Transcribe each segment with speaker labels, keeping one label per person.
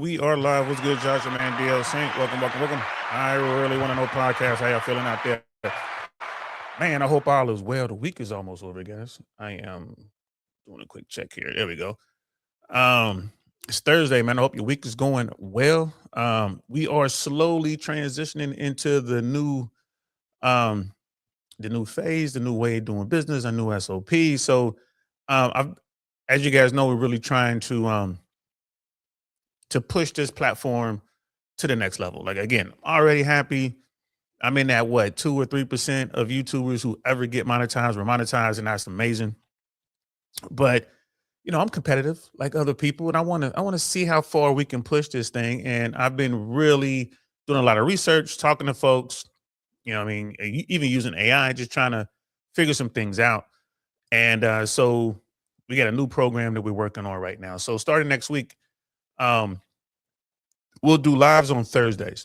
Speaker 1: We are live. What's good, Josh, your man, DL Saint? Welcome. I really want to know podcast. How y'all feeling out there? Man, I hope all is well. The week is almost over, guys. I am doing a quick check here. There we go. It's Thursday, man. I hope your week is going well. We are slowly transitioning into um the new phase, the new way of doing business, a new SOP. So I've as you guys know, we're really trying to push this platform to the next level. Like again, already happy. I'm in that what 2 or 3% of YouTubers who ever get monetized or monetized, and that's amazing. But I'm competitive like other people, and I want to see how far we can push this thing. And I've been really doing a lot of research, talking to folks. I mean, even using AI, just trying to figure some things out. And so we got a new program that we're working on right now. So starting next week, um, we'll do lives on Thursdays.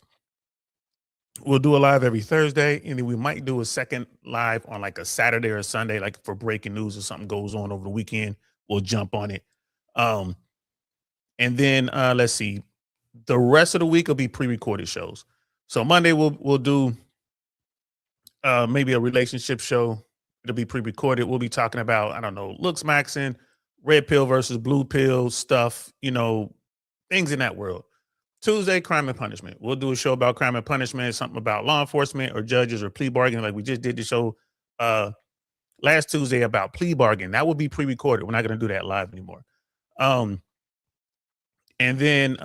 Speaker 1: We'll do a live every Thursday, and then we might do a second live on like a Saturday or a Sunday, like for breaking news or something goes on over the weekend. We'll jump on it. Um, and then let's see, the rest of the week will be pre-recorded shows. So Monday we'll do maybe a relationship show. It'll be pre-recorded. We'll be talking about, I don't know, looks maxing, red pill versus blue pill stuff, things in that world. Tuesday, crime and punishment. We'll do a show about crime and punishment, something about law enforcement or judges or plea bargaining. Like we just did the show last Tuesday about plea bargaining. That will be pre-recorded. We're not going to do that live anymore. And then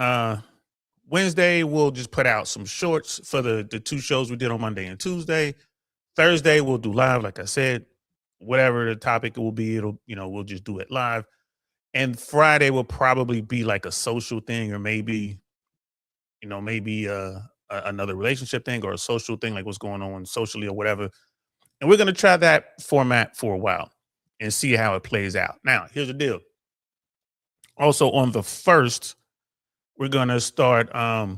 Speaker 1: Wednesday, we'll just put out some shorts for the two shows we did on Monday and Tuesday. Thursday, we'll do live, like I said. Whatever the topic will be, we'll just do it live. And Friday will probably be like a social thing, or maybe another relationship thing or a social thing, like what's going on socially or whatever. And we're going to try that format for a while and see how it plays out. Now, here's the deal. Also on the 1st, we're going to start our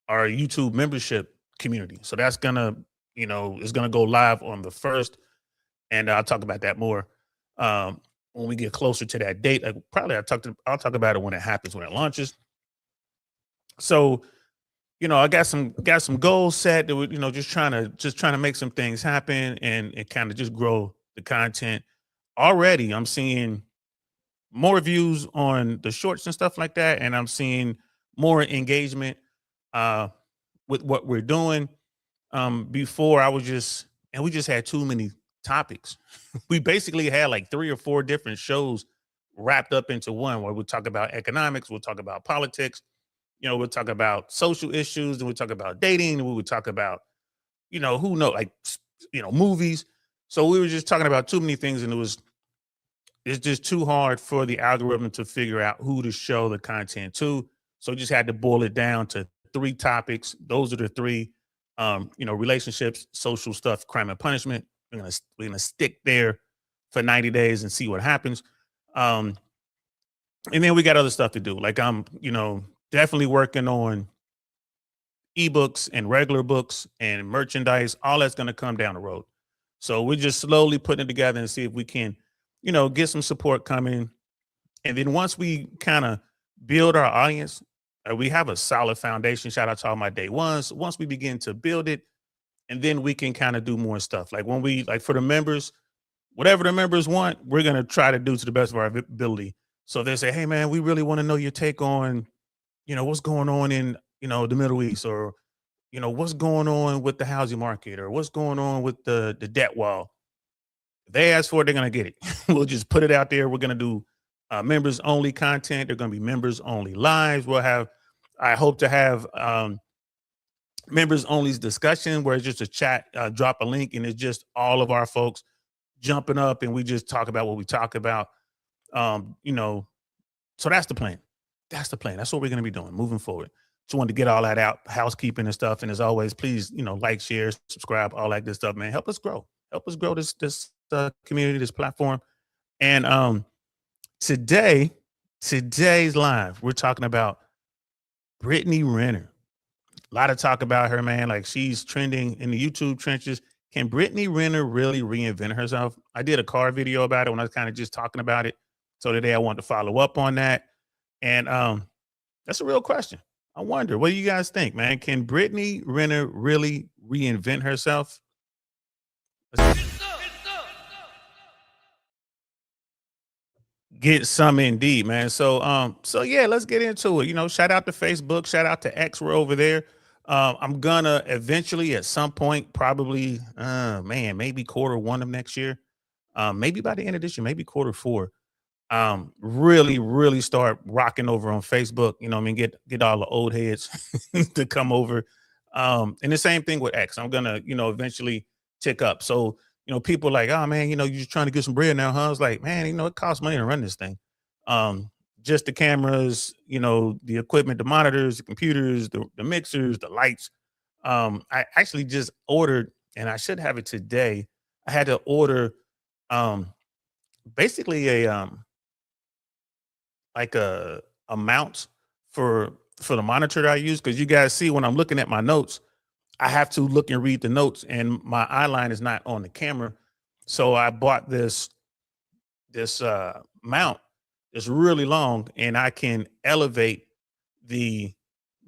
Speaker 1: YouTube membership community. So that's going to, it's going to go live on the 1st. And I'll talk about that more when we get closer to that date. Like probably I'll talk about it when it happens, when it launches. So, I got some goals set that we, just trying to make some things happen and kind of just grow the content. Already, I'm seeing more views on the shorts and stuff like that, and I'm seeing more engagement with what we're doing. Before we just had too many topics. We basically had like 3 or 4 different shows wrapped up into one, where we'll talk about economics, we'll talk about politics. We'll talk about social issues, and we'll talk about dating, and we would talk about, who knows, like, movies. So we were just talking about too many things, and it's just too hard for the algorithm to figure out who to show the content to. So just had to boil it down to 3 topics. Those are the 3, relationships, social stuff, crime and punishment. We're gonna stick there for 90 days and see what happens. And then we got other stuff to do. Like I'm, definitely working on ebooks and regular books and merchandise. All that's going to come down the road. So we're just slowly putting it together and see if we can, get some support coming. And then once we kind of build our audience, we have a solid foundation. Shout out to all my day ones. Once we begin to build it, and then we can kind of do more stuff. Like for the members, whatever the members want, we're going to try to do to the best of our ability. So they say, hey man, we really want to know your take on, what's going on in, the Middle East, or, what's going on with the housing market, or what's going on with the debt wall. If they ask for it, they're going to get it. We'll just put it out there. We're going to do members only content. They're going to be members only lives. I hope to have members only discussion, where it's just a chat, drop a link, and it's just all of our folks jumping up, and we just talk about what we talk about. So that's the plan. That's what we're going to be doing moving forward. Just wanted to get all that out, housekeeping and stuff. And as always, please, like, share, subscribe, all that good stuff, man. Help us grow this community, this platform. And today's live, we're talking about Brittany Renner. A lot of talk about her, man. Like, she's trending in the YouTube trenches. Can Brittany Renner really reinvent herself? I did a car video about it when I was kind of just talking about it. So today I want to follow up on that. And that's a real question. I wonder, what do you guys think, man? Can Brittany Renner really reinvent herself? Get some indeed, man. So yeah, let's get into it. Shout out to Facebook, shout out to X. We're over there. I'm gonna eventually, at some point, probably, man, maybe quarter one of next year, maybe by the end of this year, maybe quarter four. Really start rocking over on Facebook. I mean, get all the old heads to come over. And the same thing with X. I'm gonna, eventually tick up. So, people like, oh man, you're just trying to get some bread now, huh? I was like, man, it costs money to run this thing. Um, just the cameras, the equipment, the monitors, the computers, the mixers, the lights. I actually just ordered, and I should have it today. I had to order um basically a like a mount for the monitor that I use, because you guys see when I'm looking at my notes, I have to look and read the notes, and my eye line is not on the camera. So I bought this mount that's really long, and I can elevate the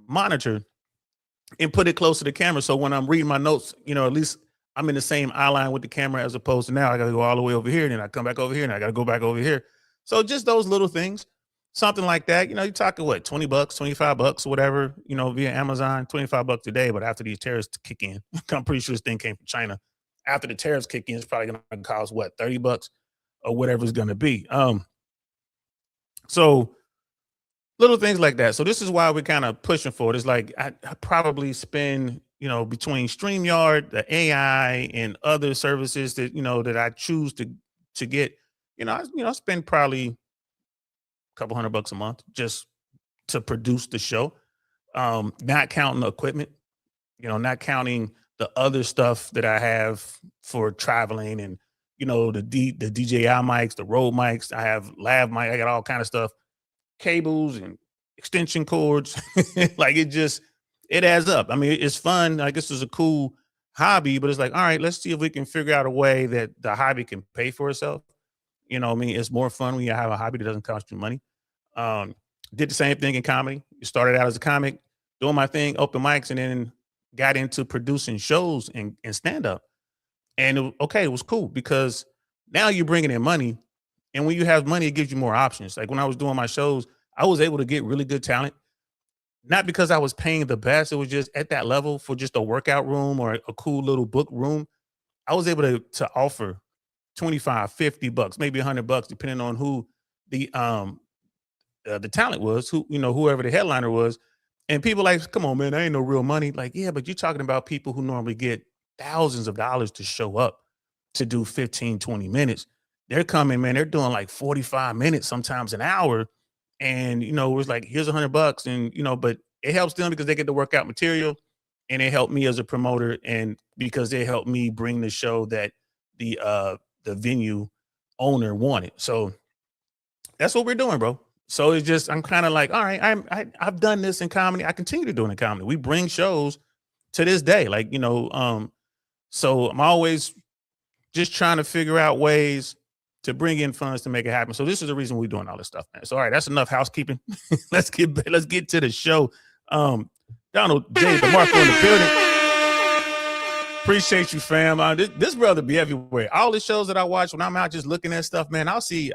Speaker 1: monitor and put it close to the camera. So when I'm reading my notes, at least I'm in the same eye line with the camera, as opposed to now I got to go all the way over here, and then I come back over here, and I got to go back over here. So just those little things, something like that. You're talking what, $20, $25, whatever, via Amazon, $25 a day. But after these tariffs kick in, I'm pretty sure this thing came from China. After the tariffs kick in, it's probably going to cost what, $30 or whatever it's going to be. So little things like that. So this is why we're kind of pushing for it. It's like I probably spend, between StreamYard, the AI, and other services that I choose to get, I spend probably a couple $100 a month just to produce the show. Not counting the equipment, not counting the other stuff that I have for traveling, and the DJI mics, the Rode mics. I have lav mic. I got all kind of stuff, cables and extension cords. Like it adds up. I mean, it's fun. Like, this is a cool hobby, but it's like, all right, let's see if we can figure out a way that the hobby can pay for itself. I mean, it's more fun when you have a hobby that doesn't cost you money. Um, did the same thing in comedy. Started out as a comic, doing my thing, open mics, and then got into producing shows and stand up. And it was cool, because now you're bringing in money. And when you have money, it gives you more options. Like when I was doing my shows, I was able to get really good talent, not because I was paying the best. It was just at that level for just a workout room or a cool little book room. I was able to offer 25, $50, maybe $100, depending on who the talent was, whoever the headliner was. And people like, come on, man, that ain't no real money. Like, yeah, but you're talking about people who normally get thousands of dollars to show up to do 15, 20 minutes. They're coming, man, they're doing like 45 minutes, sometimes an hour. And, it's like, here's $100. And, but it helps them because they get to work out material, and it helped me as a promoter. And because they helped me bring the show that the venue owner wanted. So that's what we're doing, bro. So it's just, I'm kind of like, all right, I've done this in comedy. I continue to do it in comedy. We bring shows to this day. Like, so I'm always just trying to figure out ways to bring in funds to make it happen. So this is the reason we're doing all this stuff, man. So all right, that's enough housekeeping. let's get to the show. Donald J. DeMarco in the building. Appreciate you, fam. This brother be everywhere. All the shows that I watch, when I'm out just looking at stuff, man, I'll see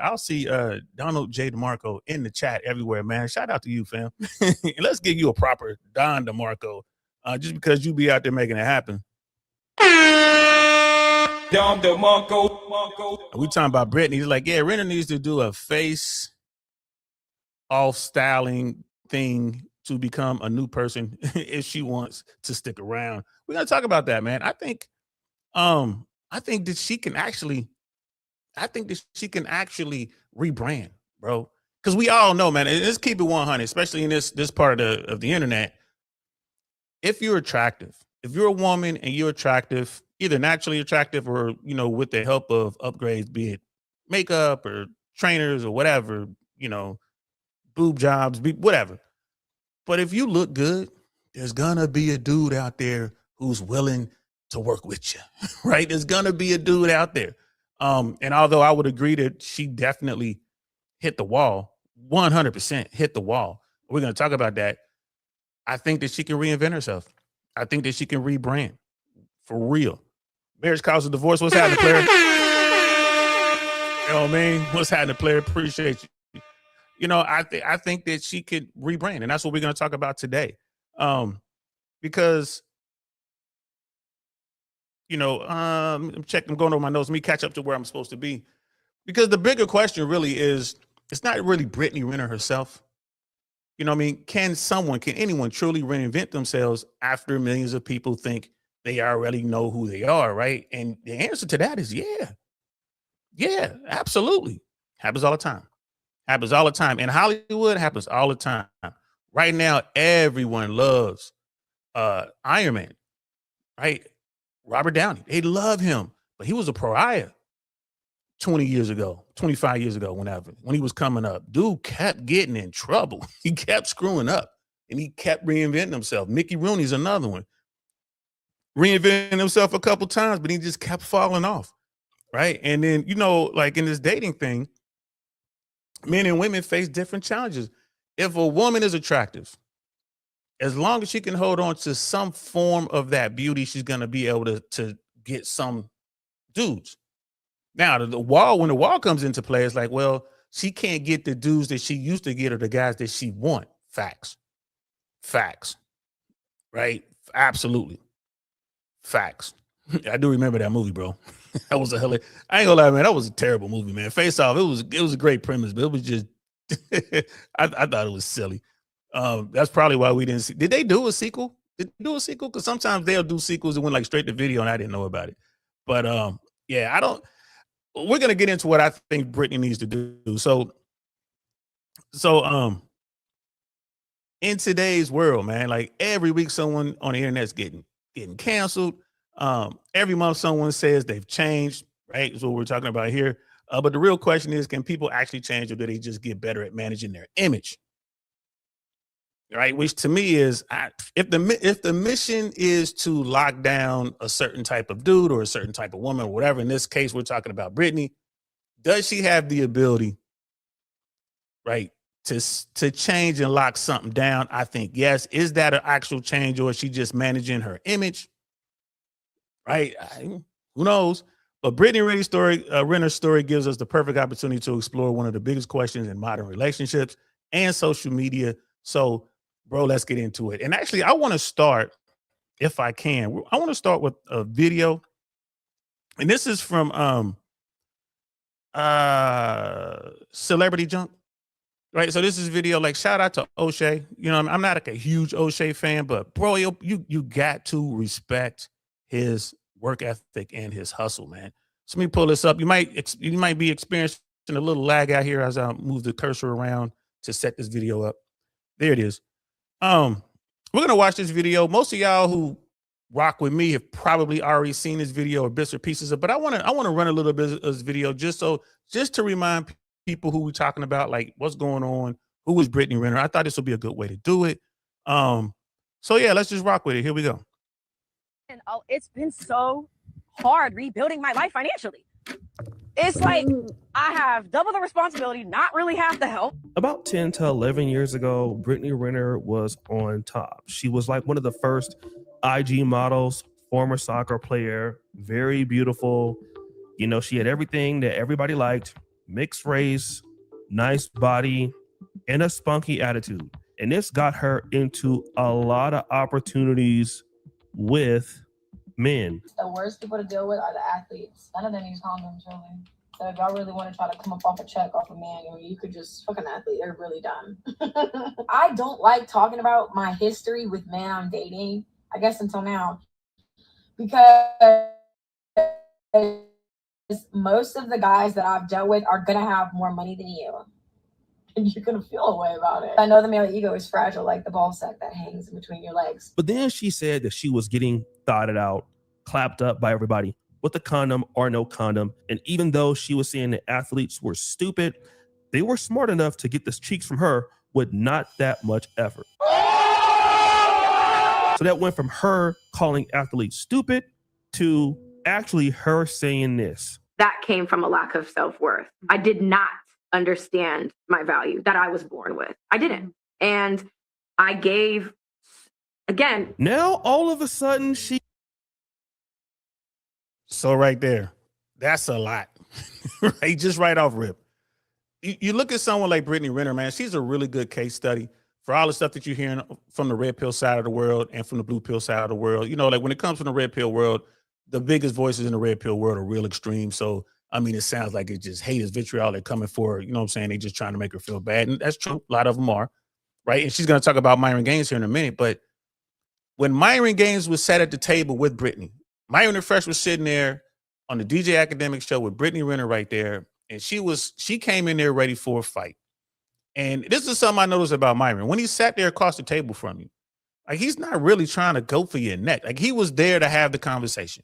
Speaker 1: Donald J. DeMarco in the chat everywhere, man. Shout out to you, fam. Let's give you a proper Don DeMarco, just because you be out there making it happen. Don DeMarco. We talking about Brittany. He's like, yeah, Renner needs to do a face off styling thing to become a new person if she wants to stick around. We're gonna talk about that, man. I think that she can actually rebrand, bro. Because we all know, man, let's keep it 100, especially in this part of the internet. If you're attractive, if you're a woman and you're attractive, either naturally attractive or, with the help of upgrades, be it makeup or trainers or whatever, boob jobs, whatever. But if you look good, there's gonna be a dude out there who's willing to work with you, right? There's gonna be a dude out there. And although I would agree that she definitely hit the wall, 100% hit the wall. We're gonna talk about that. I think that she can reinvent herself. I think that she can rebrand for real. Marriage causes divorce. What's happening, player? You know what I mean? What's happening, player? Appreciate you. You know, I think that she could rebrand, and that's what we're going to talk about today. Because you know, I'm going over my notes. Let me catch up to where I'm supposed to be. Because the bigger question really is, it's not really Brittany Renner herself. You know what I mean? Can anyone truly reinvent themselves after millions of people think they already know who they are, right? And the answer to that is yeah. Yeah, absolutely. Happens all the time. Happens all the time. In Hollywood, happens all the time. Right now, everyone loves Iron Man, right? Robert Downey. They love him, but he was a pariah 20 years ago, 25 years ago, when he was coming up. Dude kept getting in trouble. He kept screwing up and he kept reinventing himself. Mickey Rooney's another one. Reinventing himself a couple times, but he just kept falling off, right? And then, you know, like in this dating thing, men and women face different challenges. If a woman is attractive, as long as she can hold on to some form of that beauty, she's going to be able to get some dudes. Now, when the wall comes into play, it's like, well, she can't get the dudes that she used to get or the guys that she want. Facts. Right? Absolutely. Facts. I do remember that movie, bro. That was I ain't gonna lie, man. That was a terrible movie, man. Face Off. It was a great premise, but it was just I thought it was silly. That's probably why we didn't see. Did they do a sequel? Because sometimes they'll do sequels that went like straight to video, and I didn't know about it. But yeah, I don't. We're gonna get into what I think Brittany needs to do. So in today's world, man, like every week someone on the internet's getting canceled. Every month someone says they've changed, right? Is what we're talking about here. But the real question is, can people actually change, or do they just get better at managing their image? Right, which to me is, if the mission is to lock down a certain type of dude or a certain type of woman or whatever, in this case we're talking about Brittany, does she have the ability, right, to change and lock something down? I think yes. Is that an actual change, or is she just managing her image? Right, who knows? But Brittany Renner's story gives us the perfect opportunity to explore one of the biggest questions in modern relationships and social media. So, bro, let's get into it. And actually, I want to start, if I can, I want to start with a video. And this is from Celebrity Junk. Right. So this is video, like, shout out to O'Shea. You know, I'm not like a huge O'Shea fan, but bro, you got to respect his work ethic and his hustle, man. So let me pull this up. You might be experiencing a little lag out here as I move the cursor around to set this video up. There it is. We're gonna watch this video. Most of y'all who rock with me have probably already seen this video or bits or pieces of, but I want to run a little bit of this video just to remind people who we're talking about, like what's going on, who is Brittany Renner. I thought this would be a good way to do it. So yeah, let's just rock with it. Here we go.
Speaker 2: And it's been so hard rebuilding my life financially. It's like I have double the responsibility, not really half the help.
Speaker 3: About 10 to 11 years ago, Brittany Renner was on top. She was like one of the first IG models, former soccer player, very beautiful. You know, she had everything that everybody liked: mixed race, nice body, and a spunky attitude. And this got her into a lot of opportunities with men.
Speaker 4: The worst people to deal with are the athletes. None of them use condoms, really. So if y'all really want to try to come up off a check off a man, you could just fuck an athlete. They're really dumb. I don't like talking about my history with men I'm dating, I guess until now, because most of the guys that I've dealt with are going to have more money than you. And you're going to feel a way about it. I know the male ego is fragile, like the ball sack that hangs in between your legs.
Speaker 3: But then she said that she was getting thotted out, clapped up by everybody with a condom or no condom. And even though she was saying that athletes were stupid, they were smart enough to get the cheeks from her with not that much effort. So that went from her calling athletes stupid to actually her saying this.
Speaker 5: That came from a lack of self-worth. I did not understand my value that I was born with. I didn't. And I gave Again,
Speaker 3: Now all of a sudden
Speaker 1: So right there, that's a lot, right? Just right off rip. You look at someone like Brittany Renner, man, she's a really good case study for all the stuff that you're hearing from the red pill side of the world and from the blue pill side of the world. You know, like when it comes from the red pill world, the biggest voices in the red pill world are real extreme. So, I mean, it sounds like it's just hate is vitriol they're coming for, you know what I'm saying? They just trying to make her feel bad. And that's true. A lot of them are, right? And she's going to talk about Myron Gaines here in a minute. But when Myron Gaines was sat at the table with Brittany, Myron and Fresh was sitting there on the DJ Academic show with Brittany Renner right there. And she came in there ready for a fight. And this is something I noticed about Myron. When he sat there across the table from you, like he's not really trying to go for your neck. Like he was there to have the conversation.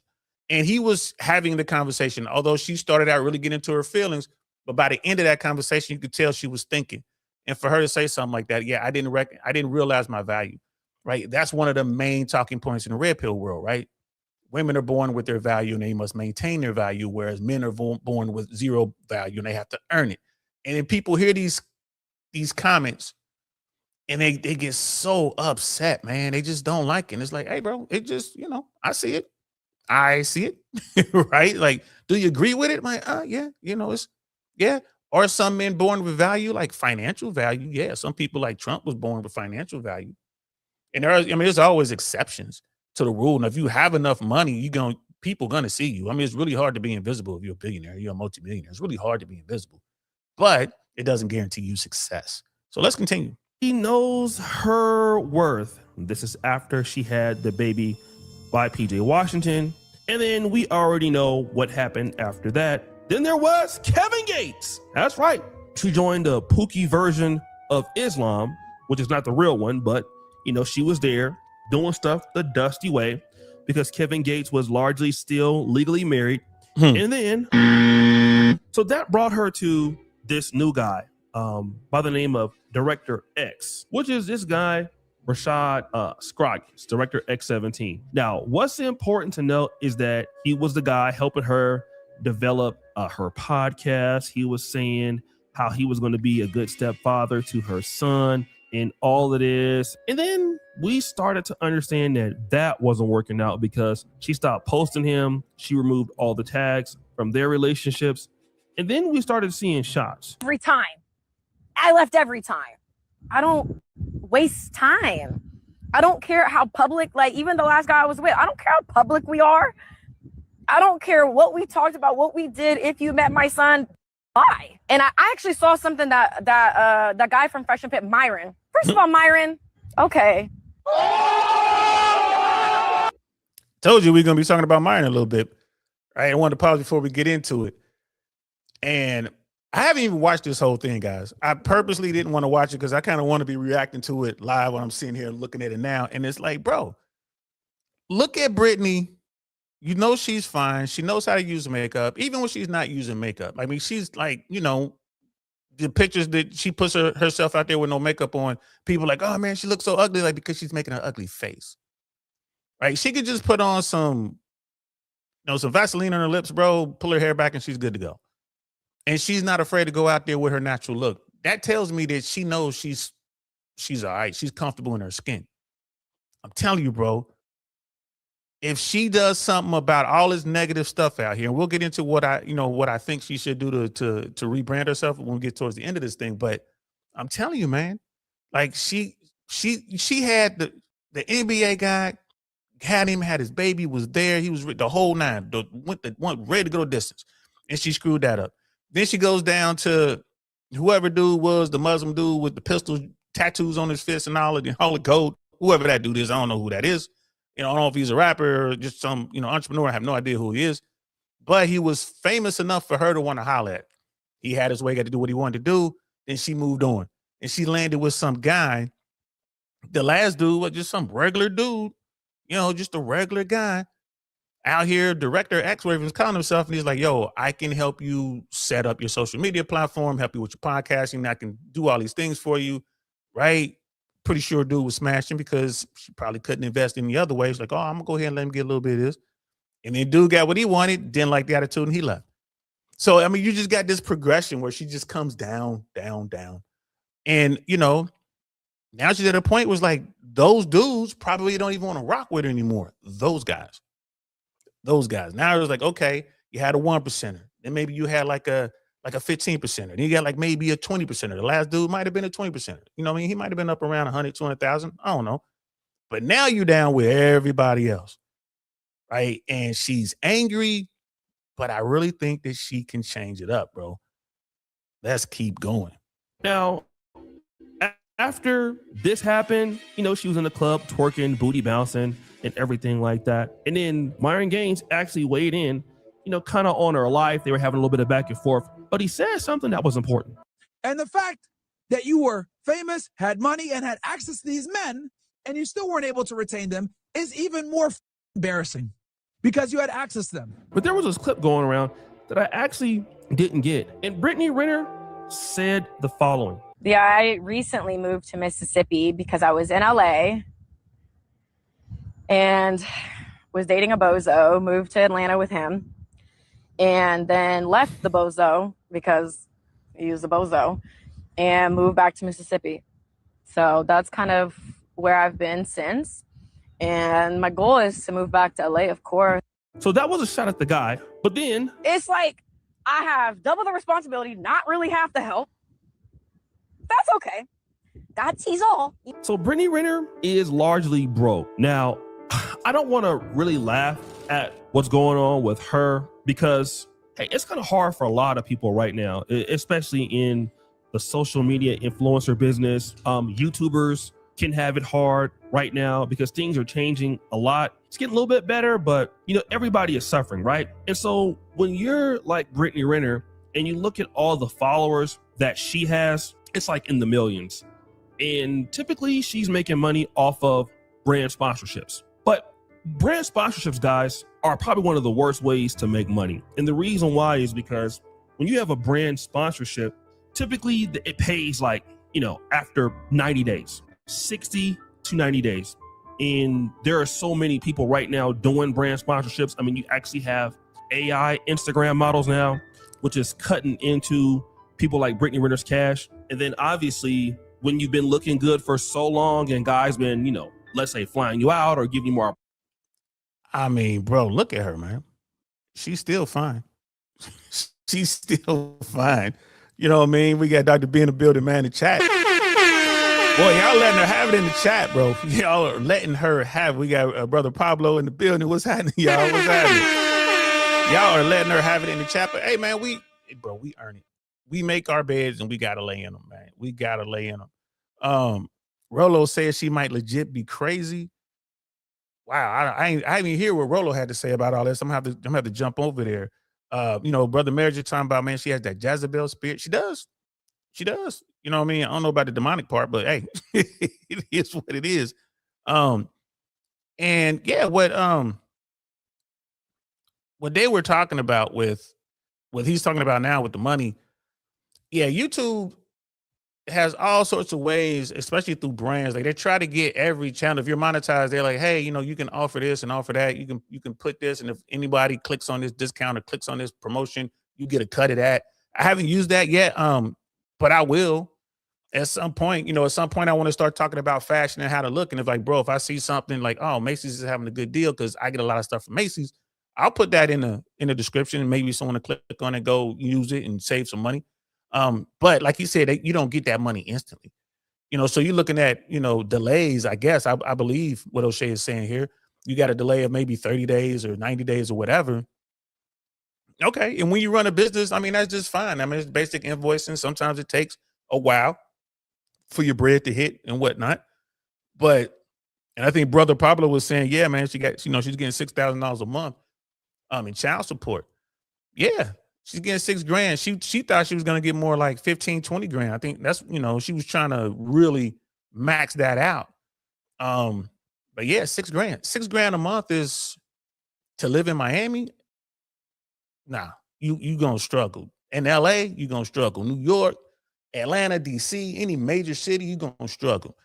Speaker 1: And he was having the conversation, although she started out really getting into her feelings. But by the end of that conversation, you could tell she was thinking. And for her to say something like that, yeah, I didn't realize my value, right? That's one of the main talking points in the red pill world, right? Women are born with their value and they must maintain their value, whereas men are born with zero value and they have to earn it. And then people hear these comments and they get so upset, man. They just don't like it. And it's like, hey, bro, it just, I see it. Right? Like, do you agree with it? I'm like, yeah, yeah. Or some men born with value, like financial value. Yeah, some people like Trump was born with financial value. And there's always exceptions to the rule. And if you have enough money, people gonna see you. I mean, it's really hard to be invisible if you're a billionaire, you're a multimillionaire. It's really hard to be invisible, but it doesn't guarantee you success. So let's continue.
Speaker 3: she knows her worth. This is after she had the baby by PJ Washington. And then we already know what happened after that. Then there was Kevin Gates. That's right. She joined the Pookie version of Islam, which is not the real one, but she was there doing stuff the dusty way because Kevin Gates was largely still legally married. And then, so that brought her to this new guy by the name of Director X, which is this guy, Rashad Scroggs, Director X17. Now, what's important to note is that he was the guy helping her develop her podcast. He was saying how he was going to be a good stepfather to her son and all of this. And then we started to understand that wasn't working out because she stopped posting him. She removed all the tags from their relationships. And then we started seeing shots.
Speaker 2: Every time. I left every time. I don't waste time. I don't care how public, like even the last guy I was with, I don't care how public we are. I don't care what we talked about, what we did. If you met my son, bye. And I actually saw something that guy from Fresh and Fit, Myron. First of all, Myron, okay.
Speaker 1: Told you we're going to be talking about Myron a little bit. I wanted to pause before we get into it. And I haven't even watched this whole thing, guys. I purposely didn't want to watch it because I kind of want to be reacting to it live when I'm sitting here looking at it now. And it's like, bro, look at Brittany. She's fine. She knows how to use makeup, even when she's not using makeup. I mean, she's like, the pictures that she puts herself out there with no makeup on, people are like, oh man, she looks so ugly, like because she's making an ugly face. Right? She could just put on some Vaseline on her lips, bro, pull her hair back and she's good to go. And she's not afraid to go out there with her natural look. That tells me that she knows she's all right. She's comfortable in her skin. I'm telling you, bro, if she does something about all this negative stuff out here, and we'll get into what I think she should do to rebrand herself when we get towards the end of this thing. But I'm telling you, man, like she had the NBA guy, had his baby, was there. He was the whole nine, went ready to go distance. And she screwed that up. Then she goes down to whoever dude was, the Muslim dude with the pistols, tattoos on his fist and all of the holy code, whoever that dude is. I don't know who that is. I don't know if he's a rapper or just some, entrepreneur. I have no idea who he is, but he was famous enough for her to want to holler at. He had his way, got to do what he wanted to do. Then she moved on and she landed with some guy. The last dude was just some regular dude, just a regular guy out here. Director X, whatever he's calling himself. And he's like, yo, I can help you set up your social media platform, help you with your podcasting. I can do all these things for you. Right. Pretty sure dude was smashing because she probably couldn't invest in the other way. She's like, oh, I'm gonna go ahead and let him get a little bit of this. And then dude got what he wanted, didn't like the attitude, and he left. So, I mean, you just got this progression where she just comes down, down, down. And, Now she's at a point where it's like those dudes probably don't even want to rock with her anymore. Those guys. Now it was like, okay, you had a 1%er. Then maybe you had like a 15%er. Then you got like maybe a 20%er. The last dude might have been a 20%er. You know what I mean? He might have been up around 100, 200,000. I don't know. But now you're down with everybody else. Right? And she's angry, but I really think that she can change it up, bro. Let's keep going.
Speaker 3: Now, after this happened, she was in the club twerking, booty bouncing, and everything like that. And then Myron Gaines actually weighed in, kind of on her life. They were having a little bit of back and forth, but he said something that was important.
Speaker 6: And the fact that you were famous, had money, and had access to these men, and you still weren't able to retain them is even more embarrassing because you had access to them.
Speaker 3: But there was this clip going around that I actually didn't get. And Brittany Renner said the following.
Speaker 2: Yeah, I recently moved to Mississippi because I was in LA and was dating a bozo, moved to Atlanta with him, and then left the bozo because he was a bozo and moved back to Mississippi. So that's kind of where I've been since. And my goal is to move back to LA, of course.
Speaker 3: So that was a shot at the guy. But then
Speaker 2: it's like I have double the responsibility, not really half the help. That's okay. God sees all.
Speaker 3: So Brittany Renner is largely broke. Now, I don't want to really laugh at what's going on with her because, hey, it's kind of hard for a lot of people right now, especially in the social media influencer business. YouTubers can have it hard right now because things are changing a lot. It's getting a little bit better, but everybody is suffering, right? And so when you're like Brittany Renner and you look at all the followers that she has, it's like in the millions. And typically she's making money off of brand sponsorships. But brand sponsorships, guys, are probably one of the worst ways to make money. And the reason why is because when you have a brand sponsorship, typically it pays like, after 90 days, 60 to 90 days. And there are so many people right now doing brand sponsorships. I mean, you actually have AI Instagram models now, which is cutting into people like Brittany Renner's cash. And then obviously when you've been looking good for so long and guys been, let's say flying you out or giving you more.
Speaker 1: I mean, bro, look at her, man. She's still fine. She's still fine. You know what I mean? We got Dr. B in the building, man, in the chat. Boy, y'all letting her have it in the chat, bro. Y'all are letting her have it. We got Brother Pablo in the building. What's happening, y'all? What's happening? Y'all are letting her have it in the chat. But hey, man, we earn it. We make our beds and we got to lay in them, man. We got to lay in them. Rolo says she might legit be crazy. Wow, I didn't even hear what Rolo had to say about all this. I'm gonna have to jump over there. Brother Marriage, you're talking about, man, she has that Jezebel spirit. She does. You know what I mean? I don't know about the demonic part, but hey, it is what it is. And yeah, what they were talking about with what he's talking about now with the money. Yeah, YouTube has all sorts of ways, especially through brands. Like they try to get every channel. If you're monetized, they're like, hey, you can offer this and offer that. You can put this, and if anybody clicks on this discount or clicks on this promotion, you get a cut of that. I haven't used that yet, but I will at some point. At some point, I want to start talking about fashion and how to look. And if like, bro, if I see something like, oh, Macy's is having a good deal because I get a lot of stuff from Macy's, I'll put that in the description, and maybe someone will click on it, go use it, and save some money. But like you said, you don't get that money instantly, so you're looking at, delays, I guess. I believe what O'Shea is saying here. You got a delay of maybe 30 days or 90 days or whatever. Okay. And when you run a business, I mean, that's just fine. I mean, it's basic invoicing. Sometimes it takes a while for your bread to hit and whatnot. And I think Brother Pablo was saying, yeah, man, she's getting $6,000 a month in child support. Yeah. She's getting $6,000. She thought she was going to get more like 15, 20 grand. I think that's, she was trying to really max that out. But yeah, $6,000. $6,000 a month is to live in Miami. Nah, you going to struggle. In LA, you're going to struggle. New York, Atlanta, DC, any major city, you're going to struggle.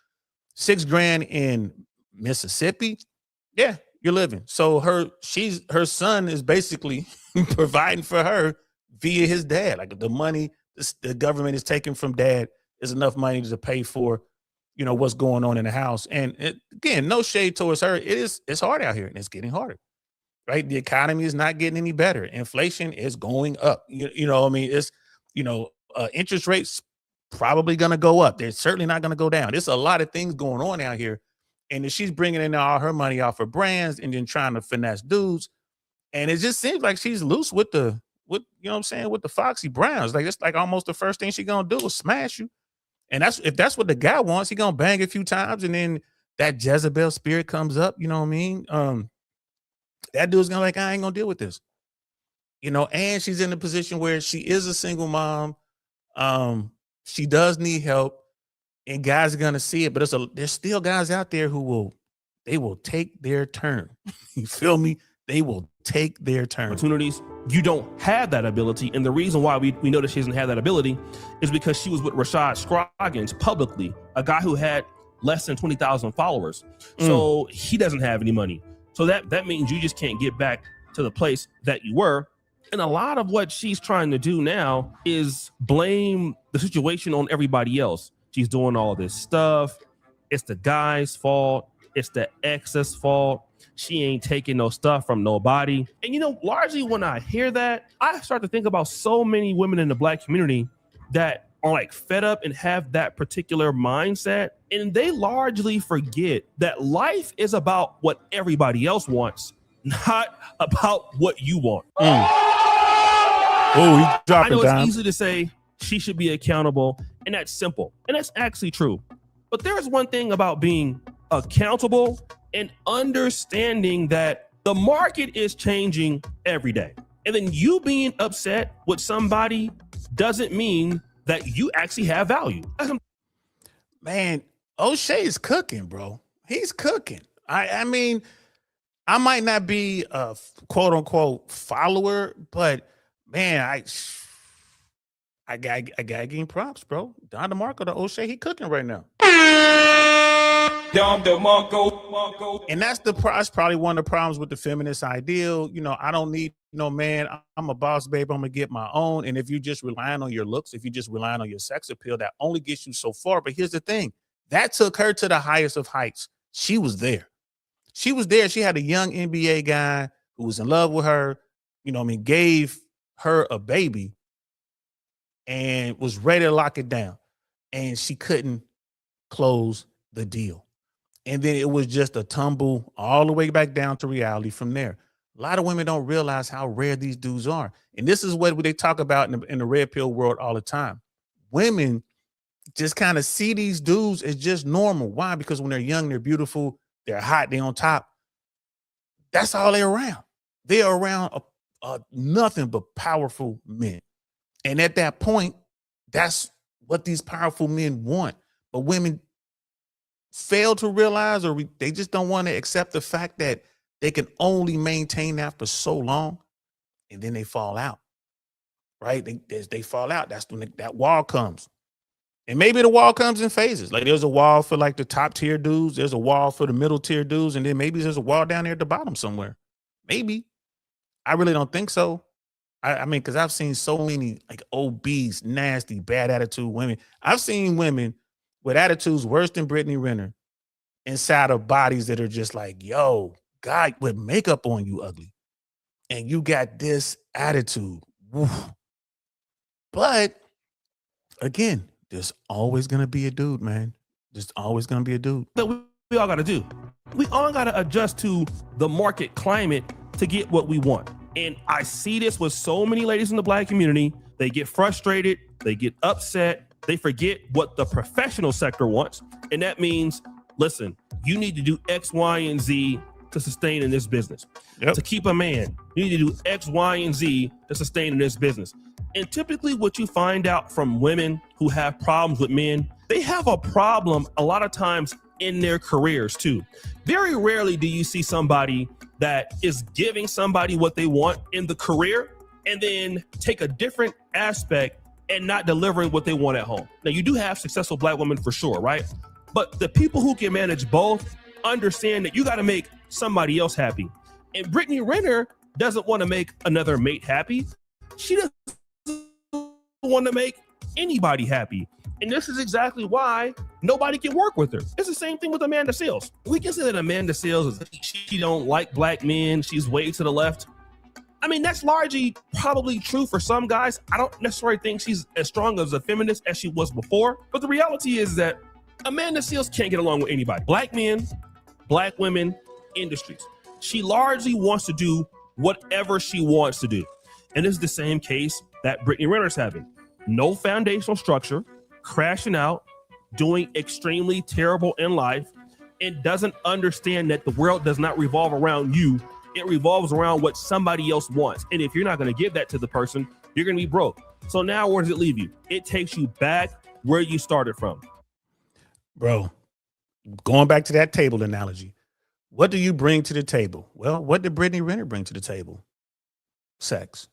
Speaker 1: $6,000 in Mississippi. Yeah, you're living. So her son is basically providing for her via his dad. Like the money the government is taking from dad is enough money to pay for, you know, what's going on in the house. And again, no shade towards her. It's hard out here, and it's getting harder, right? The economy is not getting any better. Inflation is going up. You know, I mean, it's, you know, interest rates probably going to go up. They're certainly not going to go down. There's a lot of things going on out here. And if she's bringing in all her money off her brands and then trying to finesse dudes, and it just seems like she's loose with you know what I'm saying, with the Foxy Browns. Like, it's like almost the first thing she's going to do is smash you. And if that's what the guy wants, he going to bang a few times, and then that Jezebel spirit comes up, you know what I mean? That dude's going to like, I ain't going to deal with this. You know, and she's in a position where she is a single mom. She does need help, and guys are going to see it, but there's still guys out there who will take their turn. You feel me? They will take their turn.
Speaker 3: Opportunities. You don't have that ability. And the reason why we know that she doesn't have that ability is because she was with Rashad Scroggins publicly, a guy who had less than 20,000 followers. So he doesn't have any money. So that means you just can't get back to the place that you were. And a lot of what she's trying to do now is blame the situation on everybody else. She's doing all this stuff. It's the guy's fault. It's the ex's fault. She ain't taking no stuff from nobody. And, you know, largely when I hear that, I start to think about so many women in the Black community that are like fed up and have that particular mindset. And they largely forget that life is about what everybody else wants, not about what you want.
Speaker 1: Oh, he dropped
Speaker 3: I know
Speaker 1: it down.
Speaker 3: it's easy to say she should be accountable, and that's simple. And that's actually true. But there is one thing about being accountable and understanding that the market is changing every day. And then you being upset with somebody doesn't mean that you actually have value.
Speaker 1: Man, O'Shea is cooking, bro. He's cooking. I mean, I might not be a quote unquote follower, but man, I gotta give him props, bro. Don DeMarco to O'Shea, he cooking right now. And that's probably one of the problems with the feminist ideal. You know, I don't need no man. I'm a boss, babe. I'm gonna get my own. And if you just relying on your looks, if you just relying on your sex appeal, that only gets you so far. But here's the thing, that took her to the highest of heights. She was there. She was there. She had a young NBA guy who was in love with her, you know what I mean, gave her a baby and was ready to lock it down. And she couldn't close the deal. And then it was just a tumble all the way back down to reality from there. A lot of women don't realize how rare these dudes are. And this is what they talk about in the red pill world all the time. Women just kind of see these dudes as just normal. Why? Because when they're young, they're beautiful, they're hot, they're on top. That's all they're around. They're around nothing but powerful men. And at that point, that's what these powerful men want. But women fail to realize, or they just don't want to accept the fact that they can only maintain that for so long, and then they fall out, right? They fall out. That's when that wall comes. And maybe the wall comes in phases. Like there's a wall for like the top tier dudes. There's a wall for the middle tier dudes. And then maybe there's a wall down there at the bottom somewhere. Maybe. I really don't think so. I mean, because I've seen so many like obese, nasty, bad attitude women. I've seen women with attitudes worse than Brittany Renner inside of bodies that are just like, yo, God, with makeup on, you ugly. And you got this attitude. Woo. But again, there's always going to be a dude, man. There's always going to be a dude.
Speaker 3: That we all got to do. We all got to adjust to the market climate to get what we want. And I see this with so many ladies in the Black community. They get frustrated. They get upset. They forget what the professional sector wants. And that means, listen, you need to do X, Y, and Z to sustain in this business.
Speaker 1: Yep.
Speaker 3: To keep a man, you need to do X, Y, and Z to sustain in this business. And typically what you find out from women who have problems with men, they have a problem a lot of times in their careers too. Very rarely do you see somebody that is giving somebody what they want in the career and then take a different aspect and not delivering what they want at home. Now, you do have successful Black women for sure, right? But the people who can manage both understand that you got to make somebody else happy. And Brittany Renner doesn't want to make another mate happy. She doesn't want to make anybody happy. And this is exactly why nobody can work with her. It's the same thing with Amanda Seales. We can say that Amanda Seales she don't like black men. She's way to the left. I mean, that's largely probably true for some guys. I don't necessarily think she's as strong as a feminist as she was before. But the reality is that Amanda Seales can't get along with anybody. Black men, black women, industries. She largely wants to do whatever she wants to do. And it's the same case that Brittany Renner's having. No foundational structure, crashing out, doing extremely terrible in life, and doesn't understand that the world does not revolve around you. It revolves around what somebody else wants. And if you're not going to give that to the person, you're going to be broke. So now where does it leave you? It takes you back where you started from.
Speaker 1: Bro, going back to that table analogy, what do you bring to the table? Well, what did Brittany Renner bring to the table? Sex.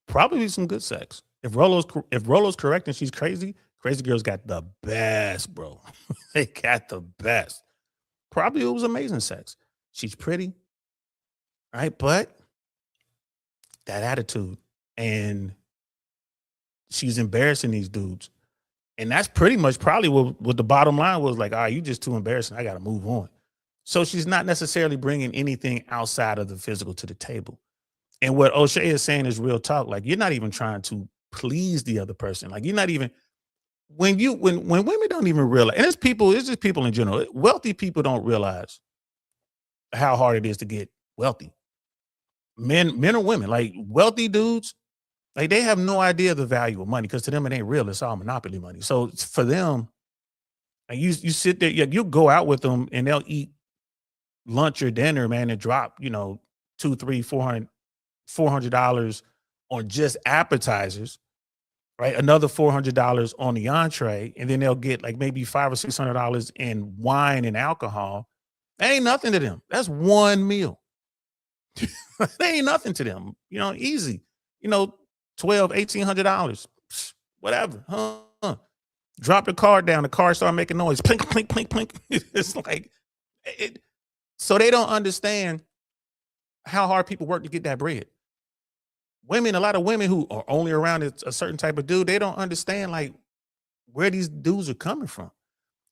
Speaker 1: Probably some good sex. If Rollo's correct and she's crazy, Crazy Girls got the best, bro. They got the best. Probably it was amazing sex. She's pretty, right? But that attitude, and she's embarrassing these dudes. And that's pretty much probably what the bottom line was like, all right, you just too embarrassing. I got to move on. So she's not necessarily bringing anything outside of the physical to the table. And what O'Shea is saying is real talk. Like, you're not even trying to please the other person. Like, you're not even, when women don't even realize, and it's just people in general, wealthy people don't realize how hard it is to get wealthy. Men or women, like wealthy dudes, like they have no idea the value of money because to them it ain't real. It's all monopoly money. So for them, and you sit there, you go out with them and they'll eat lunch or dinner, man, and drop, $200, $300, $400 on just appetizers, right? Another $400 on the entree, and then they'll get like maybe $500 or $600 in wine and alcohol. That ain't nothing to them. That's one meal. That ain't nothing to them. Easy. $1,200, $1,800, whatever. Huh? Drop the card down. The card start making noise. Plink, plink, plink, plink. It's like it. So they don't understand how hard people work to get that bread. Women, a lot of women who are only around a certain type of dude, they don't understand like where these dudes are coming from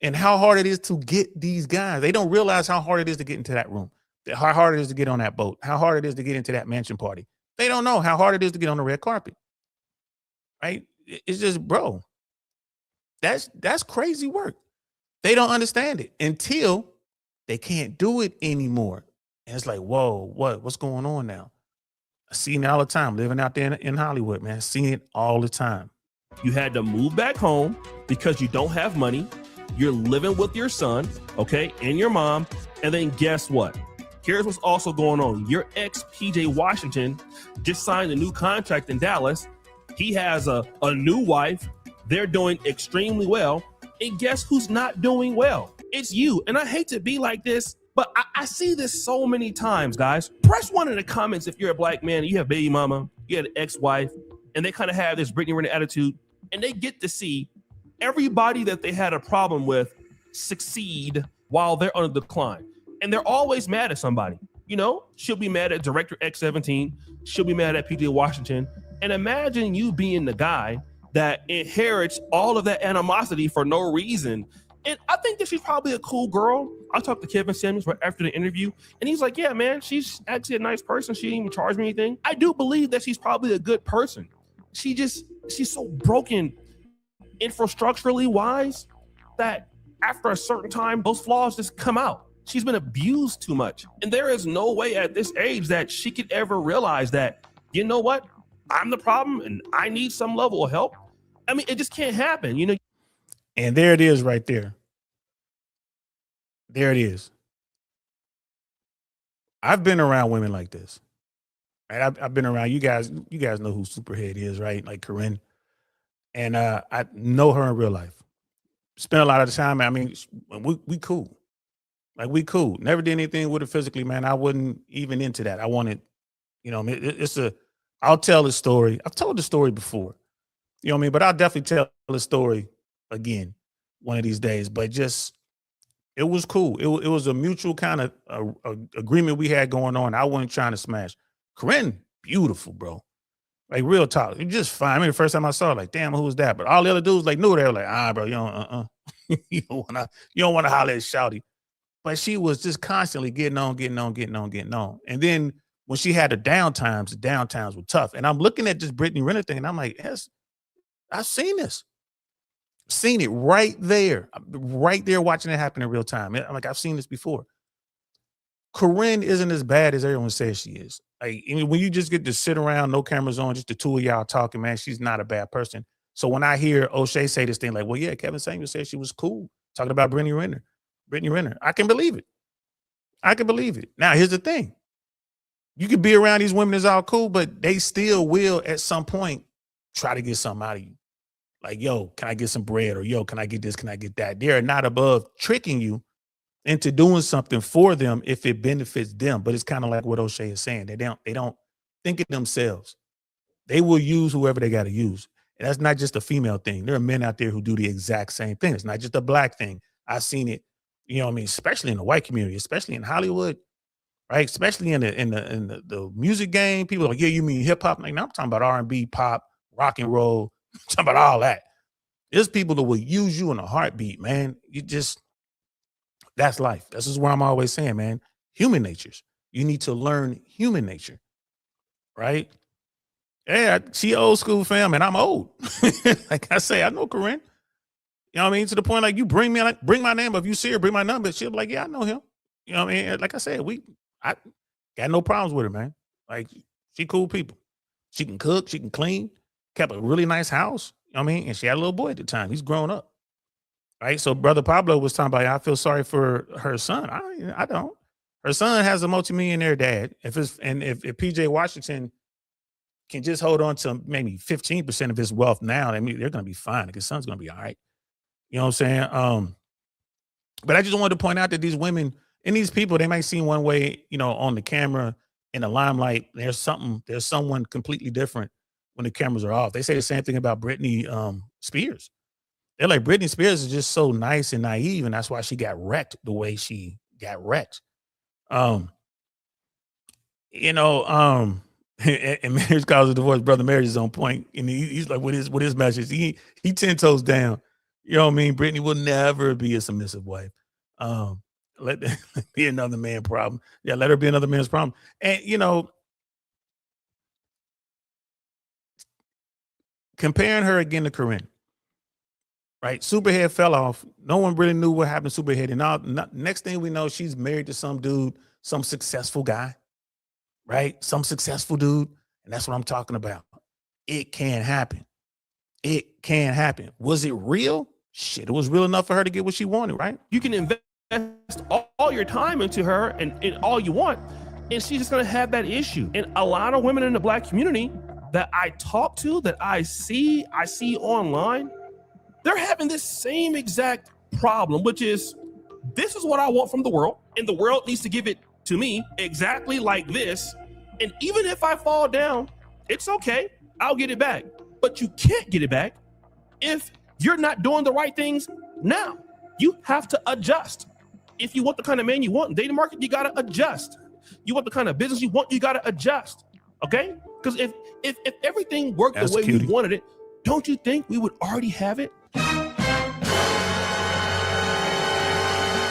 Speaker 1: and how hard it is to get these guys. They don't realize how hard it is to get into that room, how hard it is to get on that boat, how hard it is to get into that mansion party. They don't know how hard it is to get on the red carpet, right? It's just, bro, that's crazy work. They don't understand it until they can't do it anymore. And it's like, whoa, what's going on now? I see it all the time, living out there in Hollywood, man. Seeing it all the time.
Speaker 3: You had to move back home because you don't have money. You're living with your son, okay, and your mom. And then guess what? Here's what's also going on. Your ex, PJ Washington, just signed a new contract in Dallas. He has a new wife. They're doing extremely well. And guess who's not doing well? It's you. And I hate to be like this, but I see this so many times, guys. Press 1 in the comments if you're a black man and you have baby mama, you had an ex-wife, and they kind of have this Brittany Renner attitude, and they get to see everybody that they had a problem with succeed while they're on a decline. And they're always mad at somebody. She'll be mad at Director X-17. She'll be mad at PJ Washington. And imagine you being the guy that inherits all of that animosity for no reason. And I think that she's probably a cool girl. I talked to Kevin Samuels right after the interview, and he's like, yeah, man, she's actually a nice person. She didn't even charge me anything. I do believe that she's probably a good person. She's so broken infrastructurally wise that after a certain time, those flaws just come out. She's been abused too much. And there is no way at this age that she could ever realize that, you know what? I'm the problem and I need some level of help. I mean, it just can't happen,
Speaker 1: And there it is right there. There it is. I've been around women like this. Right? I've been around, you guys know who Superhead is, right? Like Corinne. And I know her in real life. Spent a lot of the time. I mean, we cool. Like we cool. Never did anything with her physically, man. I wasn't even into that. I wanted, I'll tell the story. I've told the story before. You know what I mean? But I'll definitely tell the story again one of these days. But just, it was cool. It was a mutual kind of agreement we had going on. I wasn't trying to smash. Corinne, beautiful, bro. Like real talk. You just fine. I mean, the first time I saw it, like, damn, who was that? But all the other dudes like knew they were like, bro, you don't you don't wanna holler at Shouty. But she was just constantly getting on. And then when she had the downtowns were tough. And I'm looking at this Brittany Renner thing, and I'm like, yes, I've seen this. Seen it right there watching it happen in real time. I'm like, I've seen this before. Corinne isn't as bad as everyone says she is. Like, I mean, when you just get to sit around, no cameras on, just the two of y'all talking, man, she's not a bad person. So when I hear O'Shea say this thing, like, well, yeah, Kevin Samuels said she was cool, talking about Brittany Renner, I can believe it. Now, here's the thing. You could be around these women, it's all cool, but they still will at some point try to get something out of you. Like, yo, can I get some bread? Or yo, can I get this? Can I get that? They're not above tricking you into doing something for them if it benefits them. But it's kind of like what O'Shea is saying. They don't think of themselves. They will use whoever they got to use. And that's not just a female thing. There are men out there who do the exact same thing. It's not just a black thing. I've seen it, you know what I mean, especially in the white community, especially in Hollywood, right? Especially in the music game. People are like, yeah, you mean hip hop? Like, no, I'm talking about R&B, pop, rock and roll. I'm talking about all that. There's people that will use you in a heartbeat, man. That's life. This is where I'm always saying, man, human natures. You need to learn human nature, right? Yeah, she old school, fam, and I'm old. Like I say, I know Corinne. You know what I mean? To the point, like, you bring my name up. If you see her, bring my number. She'll be like, yeah, I know him. You know what I mean? Like I said, I got no problems with her, man. Like, she cool people. She can cook, she can clean, kept a really nice house. You know what I mean? And she had a little boy at the time. He's grown up. Right. So Brother Pablo was talking about, I feel sorry for her son. I don't. Her son has a multimillionaire dad. If PJ Washington can just hold on to maybe 15% of his wealth now, I mean, they're gonna be fine. Like, his son's gonna be all right. You know what I'm saying? But I just wanted to point out that these women and these people, they might seem one way, you know, on the camera in the limelight. There's someone completely different when the cameras are off. They say the same thing about Britney Spears. They're like, Britney Spears is just so nice and naive, and that's why she got wrecked the way she got wrecked. You know, and marriage causes divorce. Brother Marriage is on point, and he's like, with his message, he 10 toes down. You know what I mean? Britney will never be a submissive wife. Let be another man problem. Yeah, let her be another man's problem. And you know, comparing her again to Corinne. Right, Superhead fell off. No one really knew what happened to Superhead. And now, next thing we know, she's married to some dude, some successful guy, right? Some successful dude, and that's what I'm talking about. It can happen. It can happen. Was it real? Shit, it was real enough for her to get what she wanted, right?
Speaker 3: You can invest all your time into her and all you want, and she's just gonna have that issue. And a lot of women in the black community that I talk to, that I see online, they're having this same exact problem, which is, this is what I want from the world, and the world needs to give it to me exactly like this. And even if I fall down, it's okay. I'll get it back. But you can't get it back if you're not doing the right things now. You have to adjust. If you want the kind of man you want in the dating market, you got to adjust. You want the kind of business you want, you got to adjust. Okay? Because if everything worked the way we wanted it, don't you think we would already have it?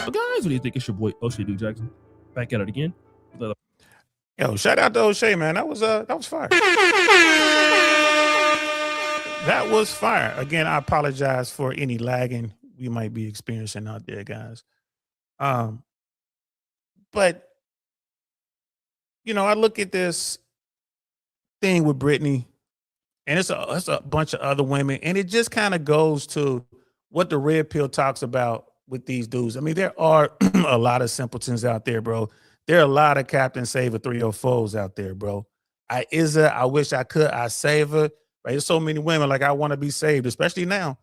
Speaker 3: But guys, what do you think? It's your boy O'Shea Duke Jackson back at it again.
Speaker 1: Yo, shout out to O'Shea, man. That was fire. That was fire. Again, I apologize for any lagging we might be experiencing out there, guys. But you know, I look at this thing with Brittany, and it's a bunch of other women, and it just kind of goes to what the red pill talks about with these dudes. I mean, there are a lot of simpletons out there, bro. There are a lot of Captain Saver 304s out there, bro. I wish I could. I save her. Right? There's so many women like I want to be saved, especially now.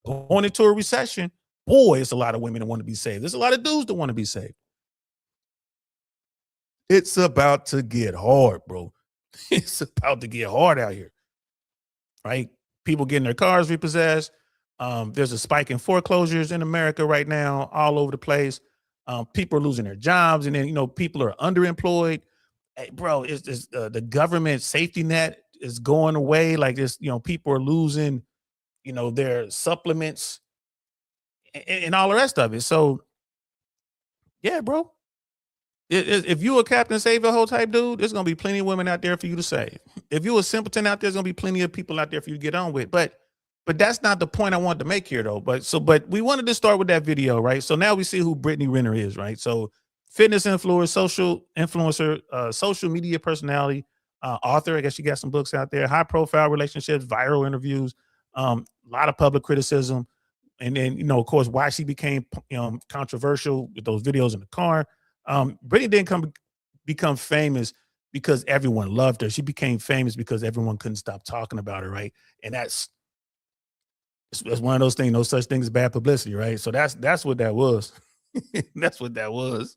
Speaker 1: Going into a recession, boy, it's a lot of women that want to be saved. There's a lot of dudes that want to be saved. It's about to get hard, bro. It's about to get hard out here. Right? People getting their cars repossessed. There's a spike in foreclosures in America right now, all over the place. People are losing their jobs, and then, you know, people are underemployed. Hey, bro, it's the government safety net is going away. Like this, people are losing, their supplements and all the rest of it. So yeah, bro. If you a Captain Save a Whole type dude, there's gonna be plenty of women out there for you to save. If you a simpleton out there, there's gonna be plenty of people out there for you to get on with. But that's not the point I wanted to make here, though. But we wanted to start with that video, right? So now we see who Brittany Renner is, right? So fitness influencer, social influencer, social media personality, author. I guess she got some books out there. High profile relationships, viral interviews, a lot of public criticism, and then of course, why she became controversial with those videos in the car. Brittany didn't become famous because everyone loved her. She became famous because everyone couldn't stop talking about her, right? And that's one of those things. No such thing as bad publicity, right? So that's what that was. That's what that was.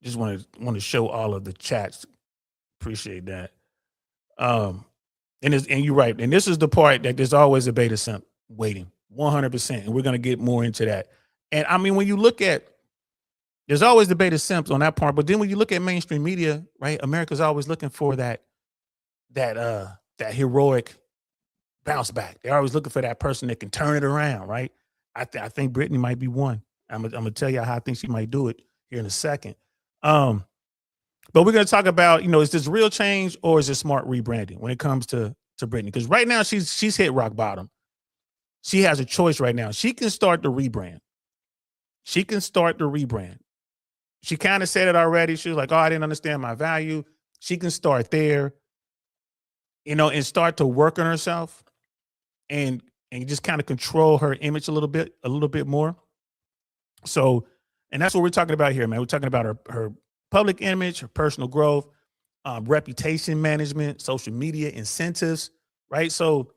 Speaker 1: Just want to show all of the chats. Appreciate that. And you're right. And this is the part that there's always a beta simp waiting. 100%. And we're going to get more into that. And I mean, when you look at, there's always the beta simps on that part, but then when you look at mainstream media, right, America's always looking for that heroic bounce back. They're always looking for that person that can turn it around, right? I think Brittany might be one. I'm gonna tell you how I think she might do it here in a second. But we're gonna talk about, is this real change or is it smart rebranding when it comes to Brittany? Because right now she's hit rock bottom. She has a choice right now. She can start the rebrand. She kind of said it already. She was like, oh, I didn't understand my value. She can start there, and start to work on herself and just kind of control her image a little bit more. So, and that's what we're talking about here, man. We're talking about her public image, her personal growth, reputation management, social media incentives, right? So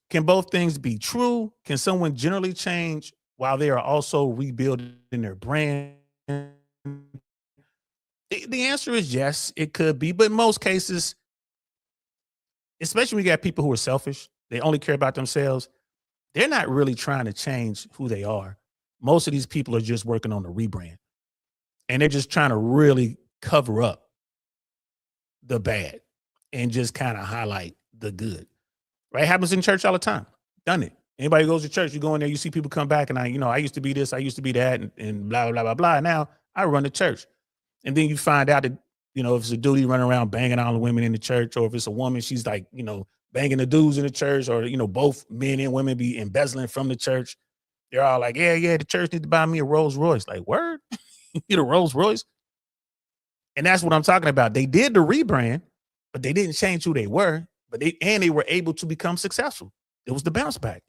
Speaker 1: can both things be true? Can someone generally change while they are also rebuilding their brand? The answer is yes, it could be. But in most cases, especially when you got people who are selfish, they only care about themselves, they're not really trying to change who they are. Most of these people are just working on the rebrand. And they're just trying to really cover up the bad and just kind of highlight the good. Right? Happens in church all the time. Done it. Anybody goes to church, you go in there, you see people come back and I used to be this, I used to be that, and blah, blah, blah, blah. Now I run the church. And then you find out that, if it's a dude, he running around banging all the women in the church, or if it's a woman, she's like, banging the dudes in the church, or, both men and women be embezzling from the church. They're all like, yeah, the church needs to buy me a Rolls Royce. Like, word? You get a Rolls Royce? And that's what I'm talking about. They did the rebrand, but they didn't change who they were, but they were able to become successful. It was the bounce back.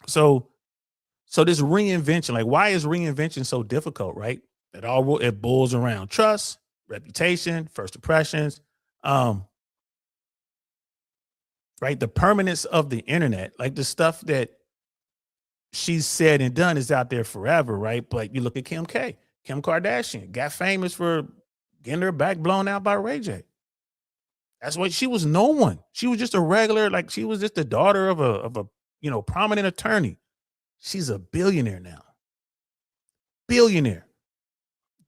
Speaker 1: So this reinvention, like, why is reinvention so difficult, right? It boils around trust, reputation, first impressions, right? The permanence of the internet, like the stuff that she's said and done is out there forever, right? But you look at Kim Kardashian, got famous for getting her back blown out by Ray J. That's what she was. No one. She was just a regular, like she was just the daughter of a prominent attorney. She's a billionaire now. Billionaire.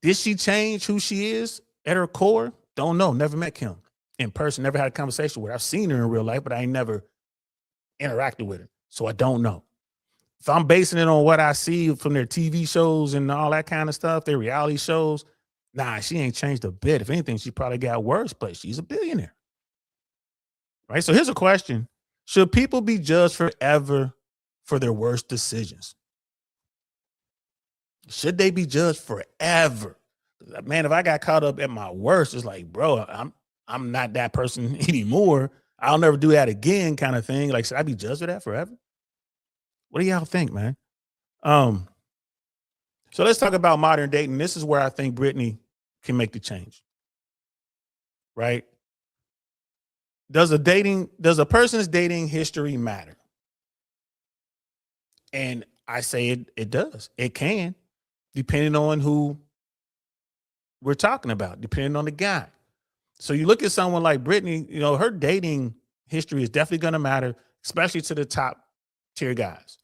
Speaker 1: Did she change who she is at her core? Don't know. Never met Kim in person. Never had a conversation with her. I've seen her in real life, but I ain't never interacted with her. So I don't know. If I'm basing it on what I see from their TV shows and all that kind of stuff, their reality shows, nah, she ain't changed a bit. If anything, she probably got worse, but she's a billionaire. Right? So here's a question. Should people be judged forever for their worst decisions? Should they be judged forever? Man, if I got caught up at my worst, it's like, bro, I'm not that person anymore. I'll never do that again, kind of thing. Like, should I be judged for that forever? What do y'all think, man? So let's talk about modern dating. This is where I think Brittany can make the change. Right? Does a person's dating history matter? And I say it does. It can, depending on who we're talking about, depending on the guy. So you look at someone like Brittany, her dating history is definitely going to matter, especially to the top tier guys.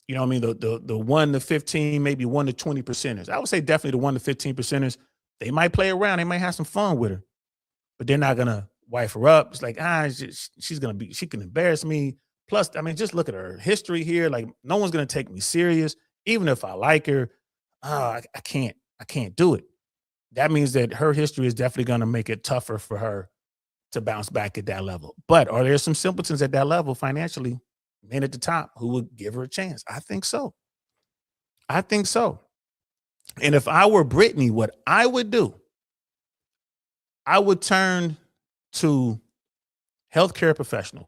Speaker 1: You know what I mean? The 1 to 15, maybe 1 to 20 percenters. I would say definitely the 1 to 15 percenters. They might play around, they might have some fun with her, but they're not gonna wife her up. It's like, she can embarrass me. Plus, I mean, just look at her history here. Like, no one's gonna take me serious, even if I like her. I can't do it. That means that her history is definitely gonna make it tougher for her to bounce back at that level. But are there some simpletons at that level financially, men at the top, who would give her a chance? I think so. I think so. And if I were Brittany, what I would do, I would turn to healthcare professionals.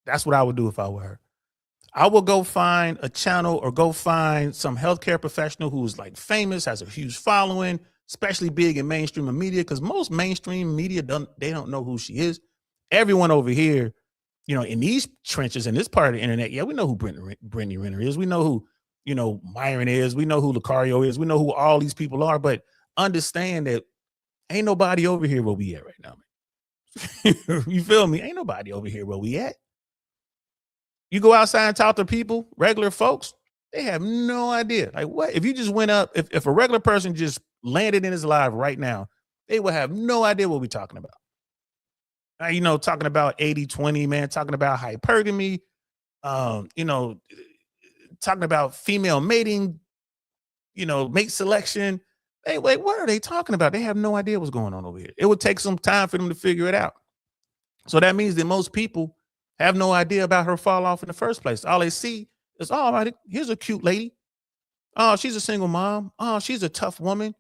Speaker 1: That's what I would do if I were her. I would go find a channel or go find some healthcare professional who's like famous, has a huge following, especially big in mainstream media, because most mainstream media don't know who she is. Everyone over here, in these trenches, in this part of the internet, yeah, we know who Brittany Renner is. We know who, Myron is. We know who Lucario is. We know who all these people are. But understand that ain't nobody over here where we at right now, man. You feel me? Ain't nobody over here where we at. You go outside and talk to people, regular folks, they have no idea. Like, what? If you just went up, if a regular person just landed in his life right now, they would have no idea what we're talking about. Talking about 80-20, man, talking about hypergamy, talking about female mating, mate selection. Hey, wait, what are they talking about? They have no idea what's going on over here. It would take some time for them to figure it out. So that means that most people have no idea about her fall off in the first place. All they see is, oh, right, here's a cute lady. Oh, she's a single mom. Oh, she's a tough woman.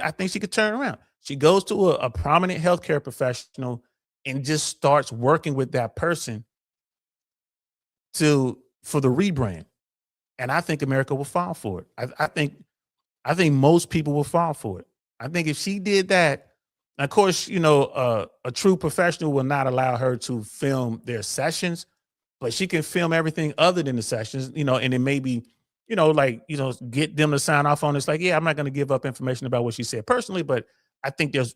Speaker 1: I think she could turn around. She goes to a prominent healthcare professional and just starts working with that person for the rebrand. And I think America will fall for it. I think most people will fall for it. I think if she did that, of course, a true professional will not allow her to film their sessions, but she can film everything other than the sessions, and then maybe, get them to sign off on it. It's like, yeah, I'm not going to give up information about what she said personally, but I think there's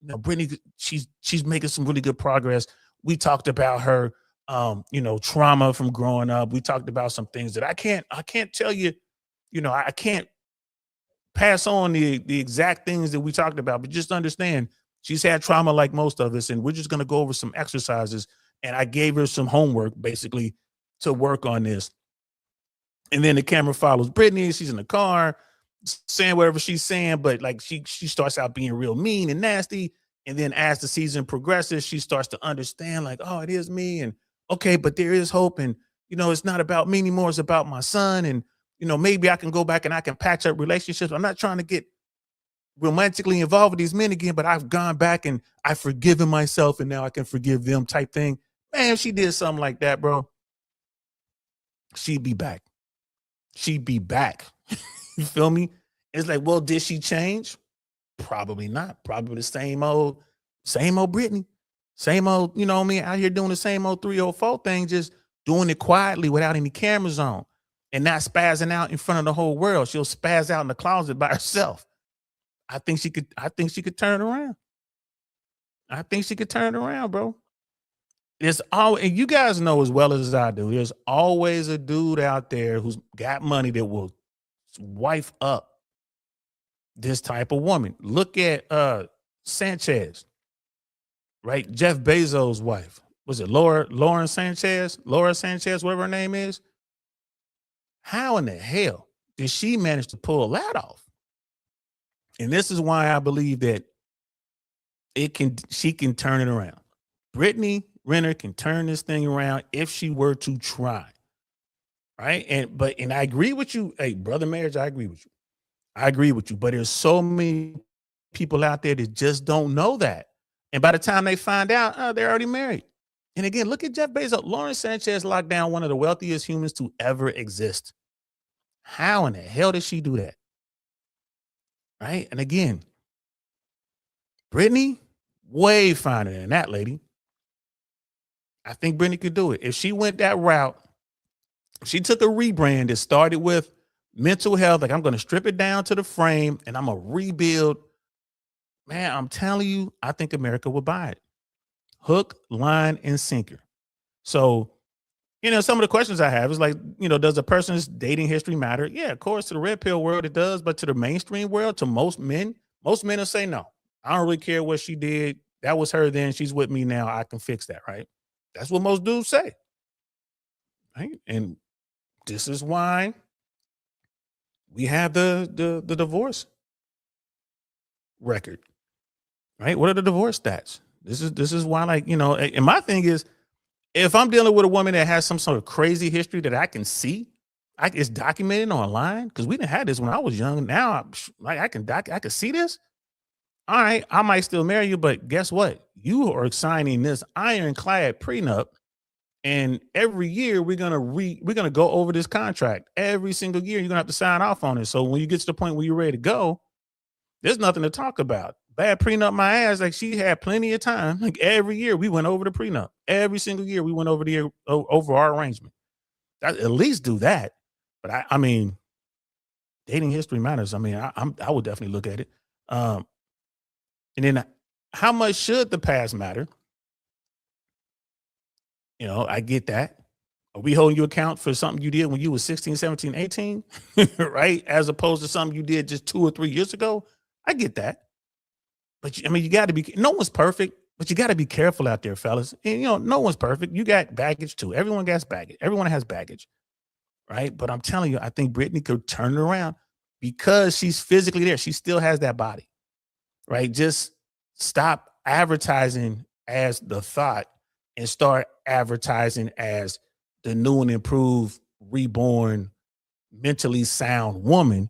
Speaker 1: Brittany, she's making some really good progress. We talked about her, trauma from growing up. We talked about some things that I can't tell you, I can't pass on the exact things that we talked about, but just understand she's had trauma like most of us. And we're just going to go over some exercises. And I gave her some homework basically to work on this. And then the camera follows Brittany. She's in the car saying whatever she's saying, but like she starts out being real mean and nasty. And then as the season progresses, she starts to understand like, oh, it is me. And okay, but there is hope. And, it's not about me anymore. It's about my son. And, maybe I can go back and I can patch up relationships. I'm not trying to get romantically involved with these men again, but I've gone back and I've forgiven myself and now I can forgive them type thing. Man, if she did something like that, bro, she'd be back. She'd be back. You feel me? It's like, well, did she change? Probably not. Probably the same old Brittany. Same old, out here doing the same old 304 thing, just doing it quietly without any cameras on and not spazzing out in front of the whole world. She'll spaz out in the closet by herself. I think she could turn around. I think she could turn around, bro. And you guys know as well as I do, there's always a dude out there who's got money that will wife up this type of woman. Look at Sanchez, right? Jeff Bezos' wife. Was it Laura Sanchez, whatever her name is? How in the hell did she manage to pull that off? And this is why I believe that she can turn it around. Brittany Renner can turn this thing around if she were to try. Right. And I agree with you. Hey, brother Marriage, I agree with you. But there's so many people out there that just don't know that. And by the time they find out, they're already married. And again, look at Jeff Bezos. Lauren Sanchez locked down one of the wealthiest humans to ever exist. How in the hell did she do that? Right. And again, Brittany, way finer than that lady. I think Brittany could do it. If she went that route, if she took a rebrand that started with mental health, like I'm going to strip it down to the frame and I'm going to rebuild, man, I'm telling you, I think America will buy it. Hook, line, and sinker. So some of the questions I have is like, does a person's dating history matter? Yeah, of course, to the red pill world it does, but to the mainstream world, to most men will say no. I don't really care what she did. That was her then. She's with me now. I can fix that, right? That's what most dudes say. Right? And this is why we have the divorce record. Right? What are the divorce stats? This is why, like, and my thing is, if I'm dealing with a woman that has some sort of crazy history that I can see, it's documented online, because we didn't have this when I was young. Now, I can see this. All right, I might still marry you, but guess what? You are signing this ironclad prenup, and every year we're gonna go over this contract. Every single year you're gonna have to sign off on it. So when you get to the point where you're ready to go, there's nothing to talk about. Bad prenup my ass. Like, she had plenty of time. Like, every year we went over the prenup. Every single year we went over our arrangement. At least do that. But I mean, dating history matters. I mean, I would definitely look at it. And then, how much should the past matter? I get that. Are we holding you account for something you did when you were 16, 17, 18? Right? As opposed to something you did just 2 or 3 years ago? I get that. But I mean, you got to be, no one's perfect, but you got to be careful out there, fellas. And no one's perfect. You got baggage too. Everyone has baggage. Everyone has baggage. Right? But I'm telling you, I think Brittany could turn it around because she's physically there. She still has that body. Right? Just stop advertising as the thought and start advertising as the new and improved, reborn, mentally sound woman.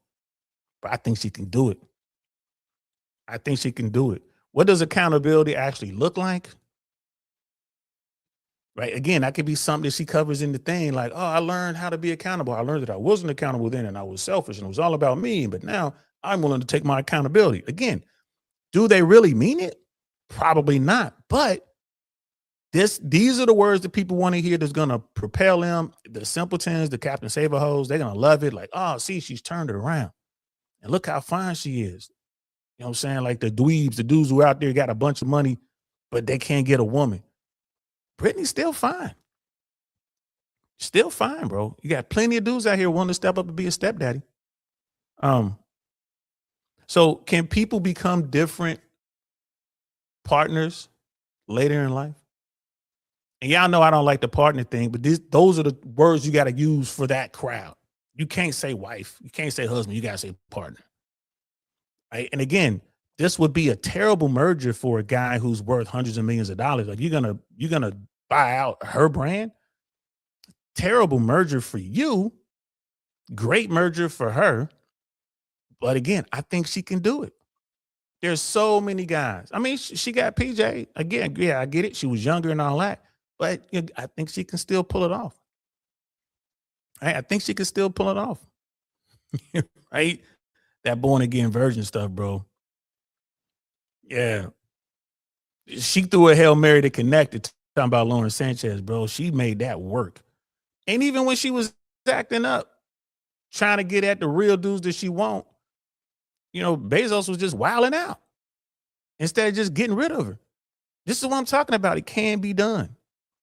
Speaker 1: But I think she can do it. I think she can do it. What does accountability actually look like? Right? Again, that could be something that she covers in the thing, like, oh, I learned how to be accountable. I learned that I wasn't accountable then and I was selfish and it was all about me. But now I'm willing to take my accountability. Again, do they really mean it? Probably not. But these are the words that people want to hear that's going to propel them. The simpletons, the Captain Save a hoes, they're going to love it. Like, oh, see, she's turned it around. And look how fine she is. You know what I'm saying? Like the dweebs, the dudes who out there got a bunch of money, but they can't get a woman. Brittany's still fine. Still fine, bro. You got plenty of dudes out here wanting to step up and be a stepdaddy. So can people become different partners later in life? And y'all know I don't like the partner thing, but those are the words you got to use for that crowd. You can't say wife. You can't say husband. You got to say partner. Right? And again, this would be a terrible merger for a guy who's worth hundreds of millions of dollars. Like, you're gonna buy out her brand. Terrible merger for you. Great merger for her. But again, I think she can do it. There's so many guys. I mean, she got PJ. Again, yeah, I get it. She was younger and all that. But I think she can still pull it off. Right? I think she can still pull it off. Right? That born again virgin stuff, bro. Yeah. She threw a Hail Mary to connect it, talking about Lauren Sanchez, bro. She made that work. And even when she was acting up, trying to get at the real dudes that she want, Bezos was just wilding out instead of just getting rid of her. This is what I'm talking about. It can be done.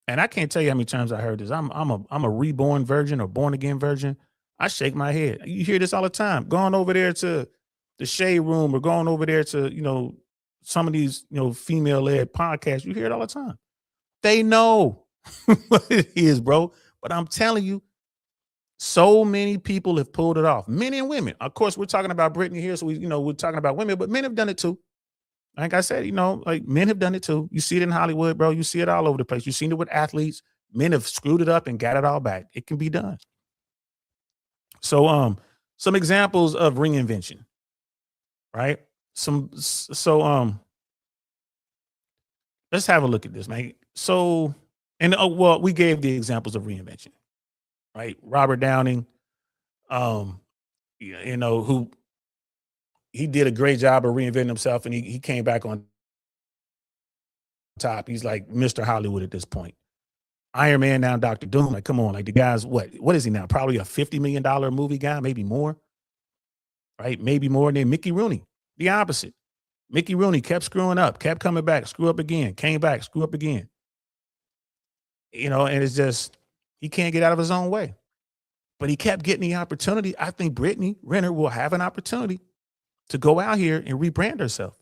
Speaker 1: And I can't tell you how many times I heard this. I'm a reborn virgin or born again virgin. I shake my head. You hear this all the time. Going over there to the Shade Room or going over there to, some of these, female-led podcasts. You hear it all the time. They know what it is, bro. But I'm telling you, so many people have pulled it off. Men and women. Of course, we're talking about Brittany here, so we're talking about women, but men have done it too. Like I said, like men have done it too. You see it in Hollywood, bro. You see it all over the place. You've seen it with athletes. Men have screwed it up and got it all back. It can be done. So, some examples of reinvention, right? Let's have a look at this, man. So, we gave the examples of reinvention, right? Robert Downing, who he did a great job of reinventing himself, and he came back on top. He's like Mr. Hollywood at this point. Iron Man now, Dr. Doom. Like, come on, like the guy's what is he now? Probably a $50 million movie guy, maybe more, right? Maybe more. And then Mickey Rooney, the opposite. Mickey Rooney kept screwing up, kept coming back, screw up again, came back, screw up again. And it's just, He can't get out of his own way. But he kept getting the opportunity. I think Brittany Renner will have an opportunity to go out here and rebrand herself.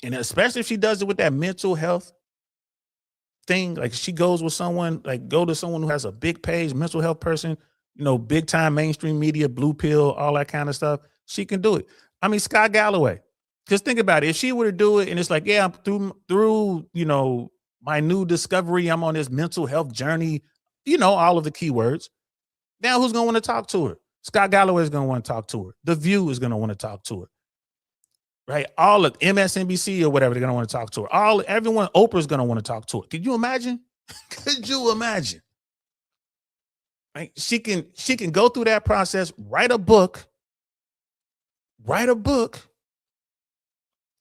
Speaker 1: And especially if she does it with that mental health thing, like she goes with someone, like go to someone who has a big page, mental health person, big time mainstream media, blue pill, all that kind of stuff. She can do it. I mean, Scott Galloway, just think about it. If she were to do it and it's like, yeah, I'm through, my new discovery, I'm on this mental health journey, all of the keywords. Now who's going to want to talk to her? Scott Galloway is going to want to talk to her. The View is going to want to talk to her. Right? All of MSNBC or whatever, they're going to want to talk to her. Everyone, Oprah's going to want to talk to her. Could you imagine? Could you imagine? Right? She can go through that process, write a book,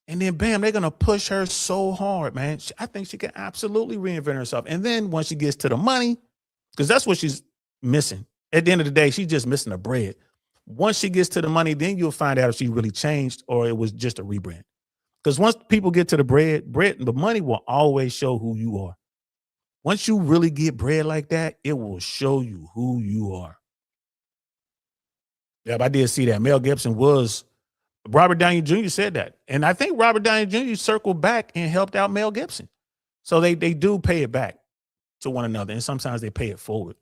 Speaker 1: and then bam, they're going to push her so hard, man. I think she can absolutely reinvent herself. And then once she gets to the money, because that's what she's missing. At the end of the day, she's just missing the bread. Once she gets to the money, then you'll find out if she really changed or it was just a rebrand. Because once people get to the bread, the money will always show who you are. Once you really get bread like that, it will show you who you are. Yeah, I did see that. Mel Gibson Robert Downey Jr. said that. And I think Robert Downey Jr. circled back and helped out Mel Gibson. So they do pay it back to one another. And sometimes they pay it forward.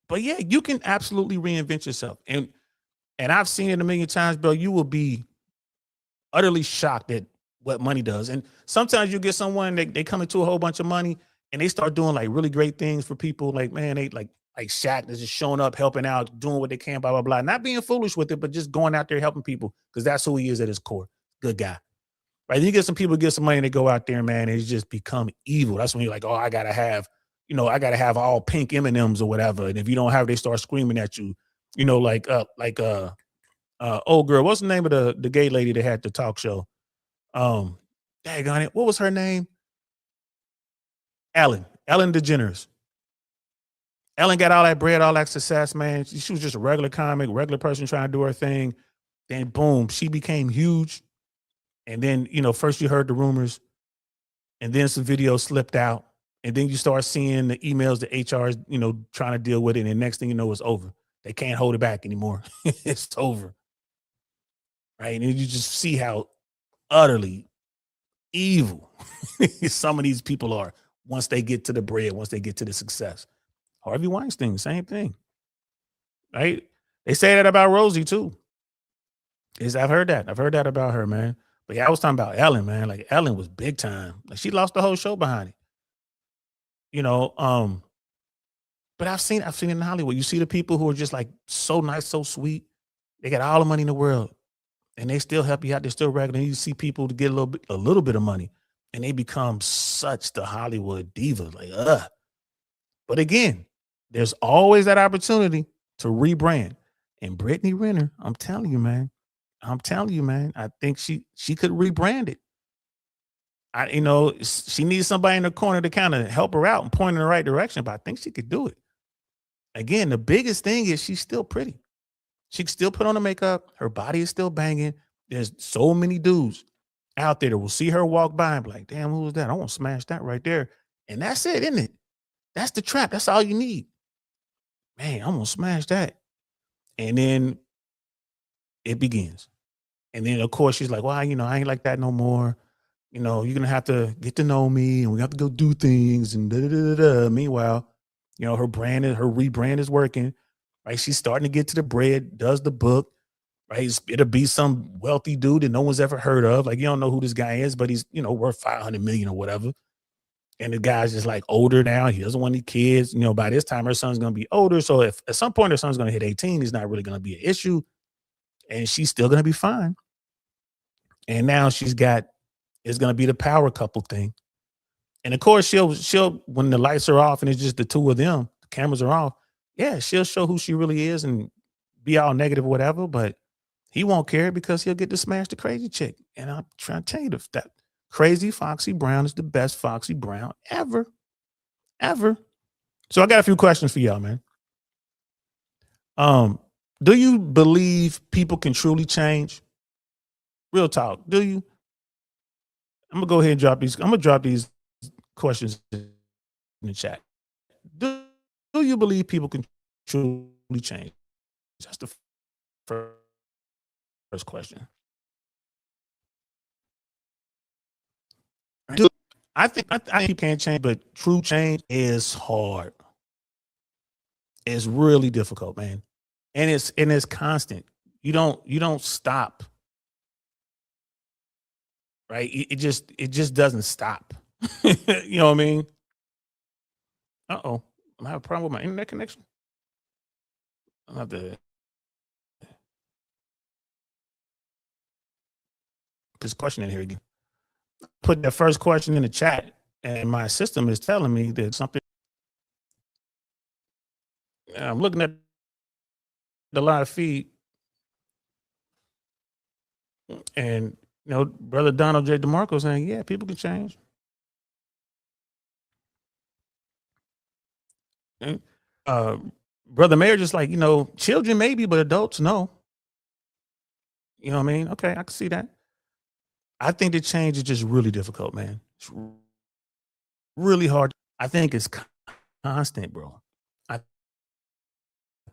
Speaker 1: But yeah, you can absolutely reinvent yourself. And I've seen it a million times, bro. You will be utterly shocked at what money does. And sometimes you get someone, they come into a whole bunch of money and they start doing like really great things for people. Like, man, they like Shaq is just showing up, helping out, doing what they can, blah, blah, blah. Not being foolish with it, but just going out there helping people because that's who he is at his core. Good guy. Right? Then you get some people get some money and they go out there, man, and it's just become evil. That's when you're like, oh, I got to have all pink M&Ms or whatever. And if you don't have, they start screaming at you, old girl. What's the name of the gay lady that had the talk show? Daggone it. What was her name? Ellen DeGeneres. Ellen got all that bread, all that success, man. She was just a regular comic, regular person trying to do her thing. Then boom, she became huge. And then, first you heard the rumors and then some videos slipped out. And then you start seeing the emails, the HR is, trying to deal with it. And the next thing you know, it's over. They can't hold it back anymore. It's over. Right. And you just see how utterly evil some of these people are once they get to the bread, once they get to the success. Harvey Weinstein, same thing. Right. They say that about Rosie too. I've heard that about her, man. But yeah, I was talking about Ellen, man. Like Ellen was big time. Like she lost the whole show behind it. But I've seen it in Hollywood. You see the people who are just like so nice, so sweet. They got all the money in the world and they still help you out. They're still regular. And you see people to get a little bit of money and they become such the Hollywood diva. Like, But again, there's always that opportunity to rebrand. And Brittany Renner, I'm telling you, man, I think she could rebrand it. She needs somebody in the corner to kind of help her out and point in the right direction, but I think she could do it. Again, the biggest thing is she's still pretty. She can still put on the makeup. Her body is still banging. There's so many dudes out there that will see her walk by and be like, damn, who was that? I want to smash that right there. And that's it, isn't it? That's the trap. That's all you need. Man, I'm going to smash that. And then it begins. And then, of course, she's like, well, I ain't like that no more. You're going to have to get to know me and we have to go do things and da-da-da-da-da. Meanwhile, her rebrand is working, right? She's starting to get to the bread, does the book, right? It'll be some wealthy dude that no one's ever heard of. Like, you don't know who this guy is, but he's, worth 500 million or whatever. And the guy's just like older now. He doesn't want any kids. By this time her son's going to be older. So if at some point her son's going to hit 18, it's not really going to be an issue. And she's still going to be fine. And now it's going to be the power couple thing. And of course, she'll when the lights are off and it's just the two of them, the cameras are off. Yeah, she'll show who she really is and be all negative or whatever, but he won't care because he'll get to smash the crazy chick. And I'm trying to tell you that crazy Foxy Brown is the best Foxy Brown ever. So I got a few questions for y'all, man. Do you believe people can truly change? Real talk. Do you? I'm gonna go ahead and drop these. I'm gonna drop these questions the chat. Do you believe people can truly change? That's the first question. I think people can change, but true change is hard. It's really difficult, man, and it's constant. You don't stop, right? It just doesn't stop. You know what I mean? Uh-oh, I have a problem with my internet connection. I'll have to put this question in here again. Put that first question in the chat, and my system is telling me that something. I'm looking at the live feed, and brother Donald J. DeMarco saying, "Yeah, people can change." And, brother Mayor just like, children maybe, but adults no. You know what I mean? Okay, I can see that. I think the change is just really difficult, man. It's really hard. I think it's constant, bro. I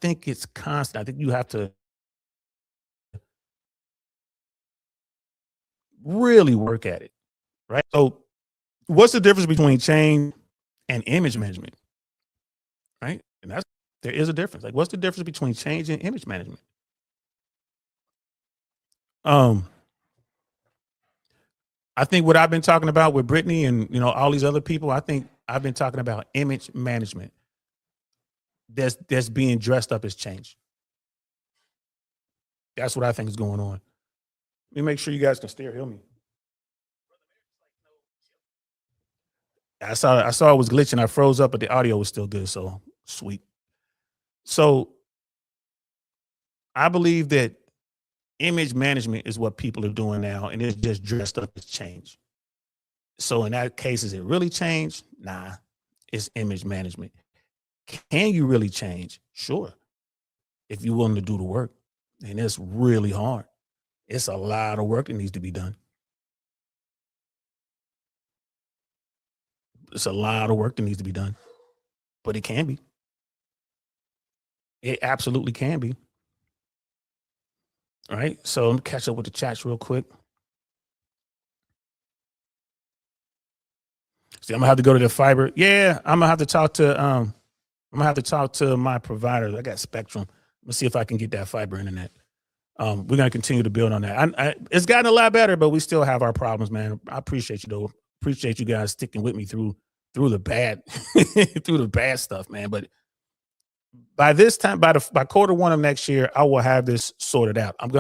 Speaker 1: think it's constant. I think you have to really work at it, right? So what's the difference between change and image management, right? And there is a difference. Like, what's the difference between change and image management? I think what I've been talking about with Brittany and all these other people, I think I've been talking about image management that's being dressed up as change. That's what I think is going on. Let me make sure you guys can still hear me. I saw it was glitching. I froze up, but the audio was still good. So sweet. So I believe that image management is what people are doing now, and it's just dressed up as change. So in that case, is it really change? Nah, it's image management. Can you really change? Sure. If you're willing to do the work. And it's really hard. It's a lot of work that needs to be done. It's a lot of work that needs to be done. But it can be. It absolutely can be. All right. So let me catch up with the chats real quick. See, I'm gonna have to go to the fiber. Yeah, I'm gonna have to talk to my provider. I got Spectrum. Let's see if I can get that fiber internet. We're gonna continue to build on that. It's gotten a lot better, but we still have our problems, man. I appreciate you though. Appreciate you guys sticking with me through the bad through the bad stuff, man. But by this time, by quarter one of next year, I will have this sorted out. I'm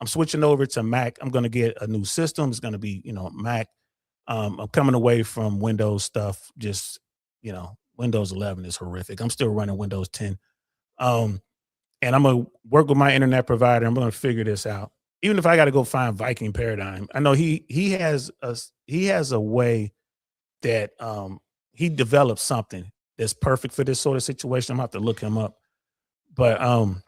Speaker 1: switching over to Mac. I'm gonna get a new system. It's gonna be Mac. I'm coming away from Windows stuff. Just Windows 11 is horrific. I'm still running Windows 10. And I'm gonna work with my internet provider. I'm gonna figure this out. Even if I got to go find Viking Paradigm, I know he has a way that he developed something that's perfect for this sort of situation. I'm gonna have to look him up. But I'm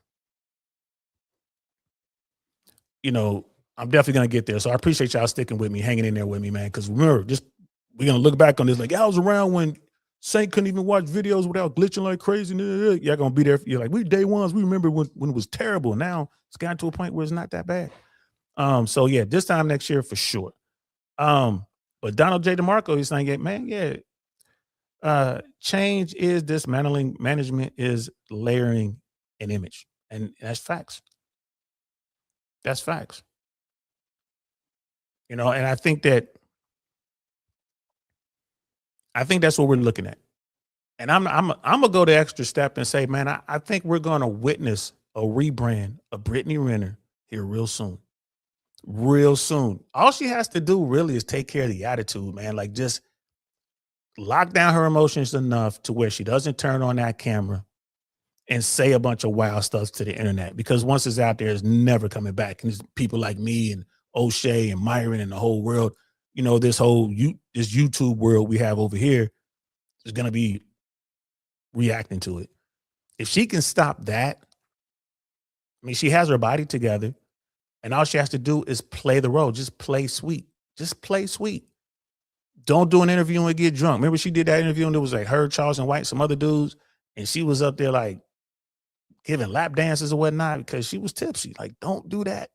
Speaker 1: definitely gonna get there. So I appreciate y'all sticking with me, hanging in there with me, man. Because remember, we're gonna look back on this like I was around when Saint couldn't even watch videos without glitching like crazy. Y'all gonna be there. You're like, we day ones. We remember when it was terrible. Now it's gotten to a point where it's not that bad. So yeah, this time next year for sure. But Donald J. DeMarco, he's saying, man, change is dismantling. Management is layering an image, and that's facts. That's facts. And I think that's what we're looking at. And I'm gonna go the extra step and say, man, I think we're gonna witness a rebrand of Brittany Renner here real soon. Real soon. All she has to do really is take care of the attitude, man. Like just lock down her emotions enough to where she doesn't turn on that camera and say a bunch of wild stuff to the internet. Because once it's out there, it's never coming back. And there's people like me and O'Shea and Myron and the whole world, this YouTube world we have over here is gonna be reacting to it. If she can stop that, I mean, she has her body together, and all she has to do is play the role. Just play sweet. Just play sweet. Don't do an interview and get drunk. Remember she did that interview and it was like her, Charles and White, some other dudes, and she was up there like giving lap dances or whatnot because she was tipsy. Like, don't do that.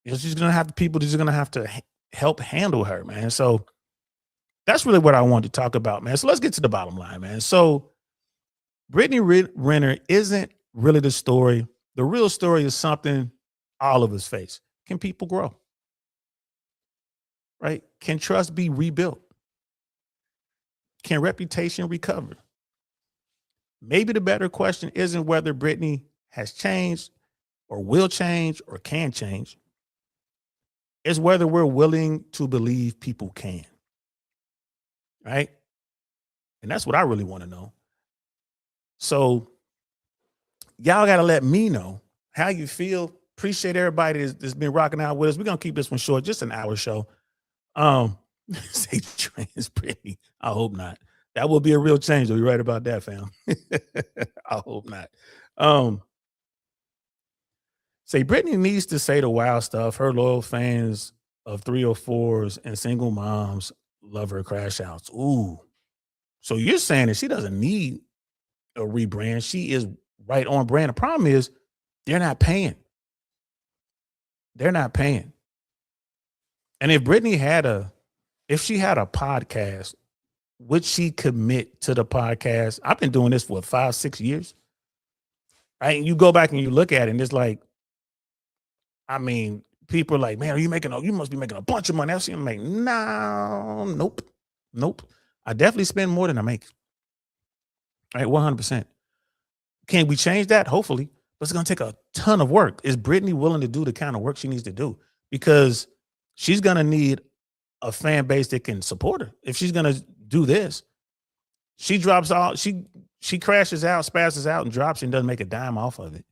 Speaker 1: She's gonna have people that's gonna have to help handle her, man. So that's really what I wanted to talk about, man. So let's get to the bottom line, man. So Brittany Renner isn't really the story. The real story is something all of us face. Can people grow? Right? Can trust be rebuilt? Can reputation recover? Maybe the better question isn't whether Brittany has changed or will change or can change. It's whether we're willing to believe people can. Right? And that's what I really want to know. So y'all got to let me know how you feel. Appreciate everybody that's been rocking out with us. We're going to keep this one short, just an hour show. Say trans Brittany. I hope not. That will be a real change. Are you right about that, fam? I hope not. Say Brittany needs to say the wild stuff. Her loyal fans of 304s and single moms love her crash outs. Ooh. So you're saying that she doesn't need a rebrand. She is right on brand. The problem is they're not paying. They're not paying. And if Brittany if she had a podcast, would she commit to the podcast? I've been doing this for 5-6 years. Right? And you go back and you look at it and it's like, I mean, people are like, man, you must be making a bunch of money. I'm like, no, nope. I definitely spend more than I make. Right, 100%. Can we change that? Hopefully, but it's going to take a ton of work. Is Brittany willing to do the kind of work she needs to do? Because she's going to need a fan base that can support her. If she's going to do this, she drops out, she crashes out, spazzes out and drops and doesn't make a dime off of it.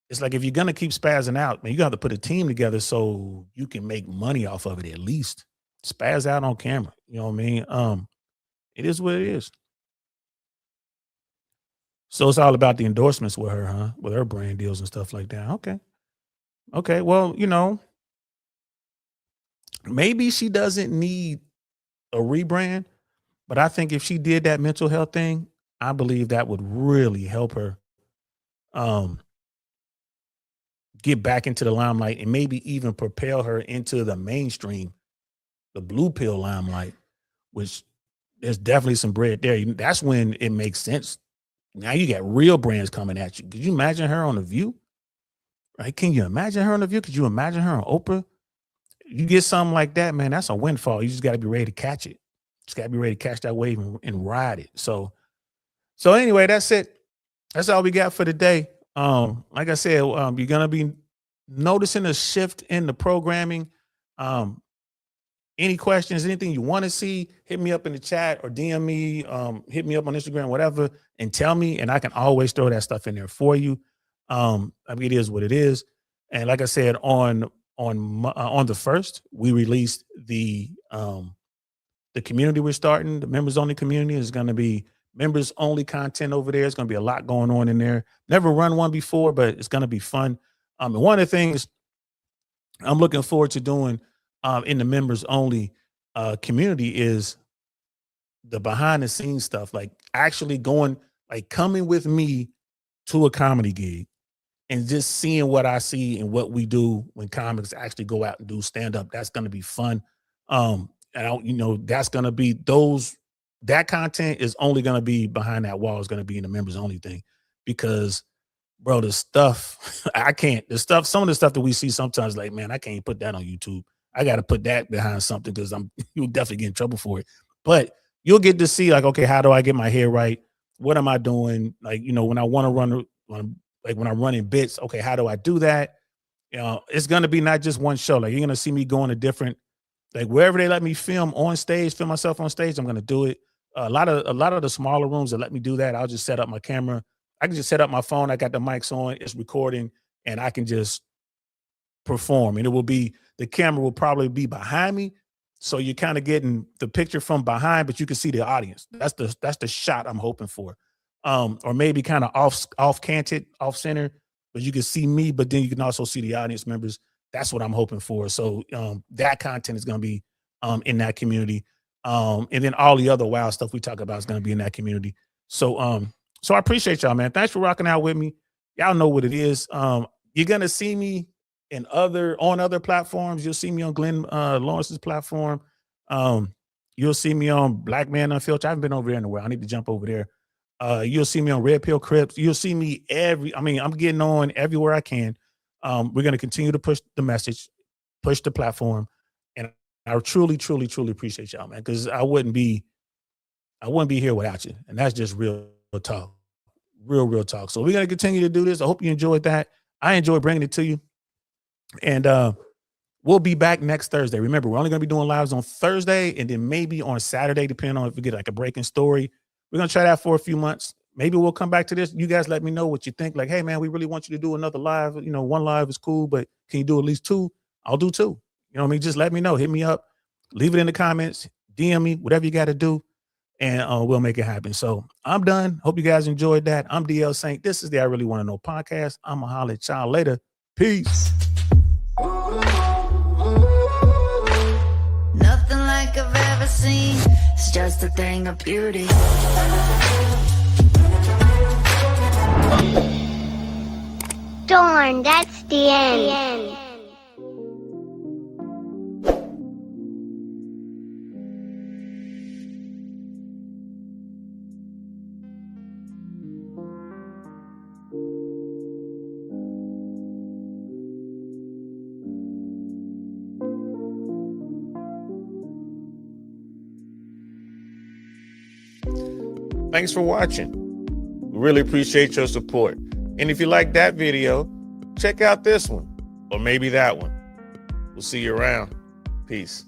Speaker 1: It's like, if you're going to keep spazzing out, man, you got to put a team together so you can make money off of it at least. Spaz out on camera. You know what I mean? It is what it is. So it's all about the endorsements with her, huh? With her brand deals and stuff like that. Okay. Well, maybe she doesn't need a rebrand, but I think if she did that mental health thing, I believe that would really help her get back into the limelight and maybe even propel her into the mainstream, the blue pill limelight, which there's definitely some bread there. That's when it makes sense. Now you got real brands coming at you. Could you imagine her on The View? Right? Can you imagine her on The View? Could you imagine her on Oprah? You get something like that, man, that's a windfall. You just got to be ready to catch it. Just got to be ready to catch that wave and ride it. So anyway, that's it. That's all we got for today. Like I said, you're going to be noticing a shift in the programming. Any questions, anything you want to see, hit me up in the chat or DM me, hit me up on Instagram, whatever, and tell me, and I can always throw that stuff in there for you. I mean, it is what it is. And like I said, on the 1st, we released the community we're starting. The members only community is going to be members only content over there. It's going to be a lot going on in there. Never run one before, but it's going to be fun. And one of the things I'm looking forward to doing in the members only community is the behind the scenes stuff, like actually coming with me to a comedy gig and just seeing what I see and what we do when comics actually go out and do stand up. That's going to be fun. And that's going to be that content is only going to be behind that wall, is going to be in the members only thing, because bro, some of the stuff that we see sometimes, like, man, I can't put that on YouTube. I got to put that behind something because you'll definitely get in trouble for it. But you'll get to see, like, okay, how do I get my hair right? What am I doing? Like, when I want to run, when I'm running bits, okay, how do I do that? It's going to be not just one show. Like, you're going to see me going to different, like, wherever they let me film myself on stage, I'm going to do it. A lot of the smaller rooms that let me do that, I'll just set up my camera. I can just set up my phone. I got the mics on, it's recording, and I can just perform. And the camera will probably be behind me. So you're kind of getting the picture from behind, but you can see the audience. That's the shot I'm hoping for. Or maybe kind of off canted, off center, but you can see me, but then you can also see the audience members. That's what I'm hoping for. So that content is going to be in that community. And then all the other wild stuff we talk about is going to be in that community. So so I appreciate y'all, man. Thanks for rocking out with me. Y'all know what it is. You're gonna see me on other platforms. You'll see me on Glenn Lawrence's platform. You'll see me on Black Man Unfiltered. I haven't been over there in a while. I need to jump over there. You'll see me on Red Pill Crips. You'll see me I'm getting on everywhere I can. We're gonna continue to push the message, push the platform, and I truly, truly, truly appreciate y'all, man, because I wouldn't be here without you. And that's just real talk. Real talk. So we're going to continue to do this. I hope you enjoyed that. I enjoyed bringing it to you. And we'll be back next Thursday. Remember, we're only going to be doing lives on Thursday and then maybe on Saturday, depending on if we get like a breaking story. We're going to try that for a few months. Maybe we'll come back to this. You guys let me know what you think. Like, hey, man, we really want you to do another live. You know, one live is cool, but can you do at least 2? I'll do 2. You know what I mean? Just let me know. Hit me up. Leave it in the comments. DM me, whatever you got to do. And we'll make it happen. So I'm done. Hope you guys enjoyed that. I'm DL Saint. This is the I Really Want to Know podcast. I'm going to holler at y'all later. Peace.
Speaker 7: Nothing like I've ever seen. It's just a thing of beauty.
Speaker 8: Darn, that's the end.
Speaker 1: Thanks for watching. We really appreciate your support. And if you like that video, check out this one or maybe that one. We'll see you around. Peace.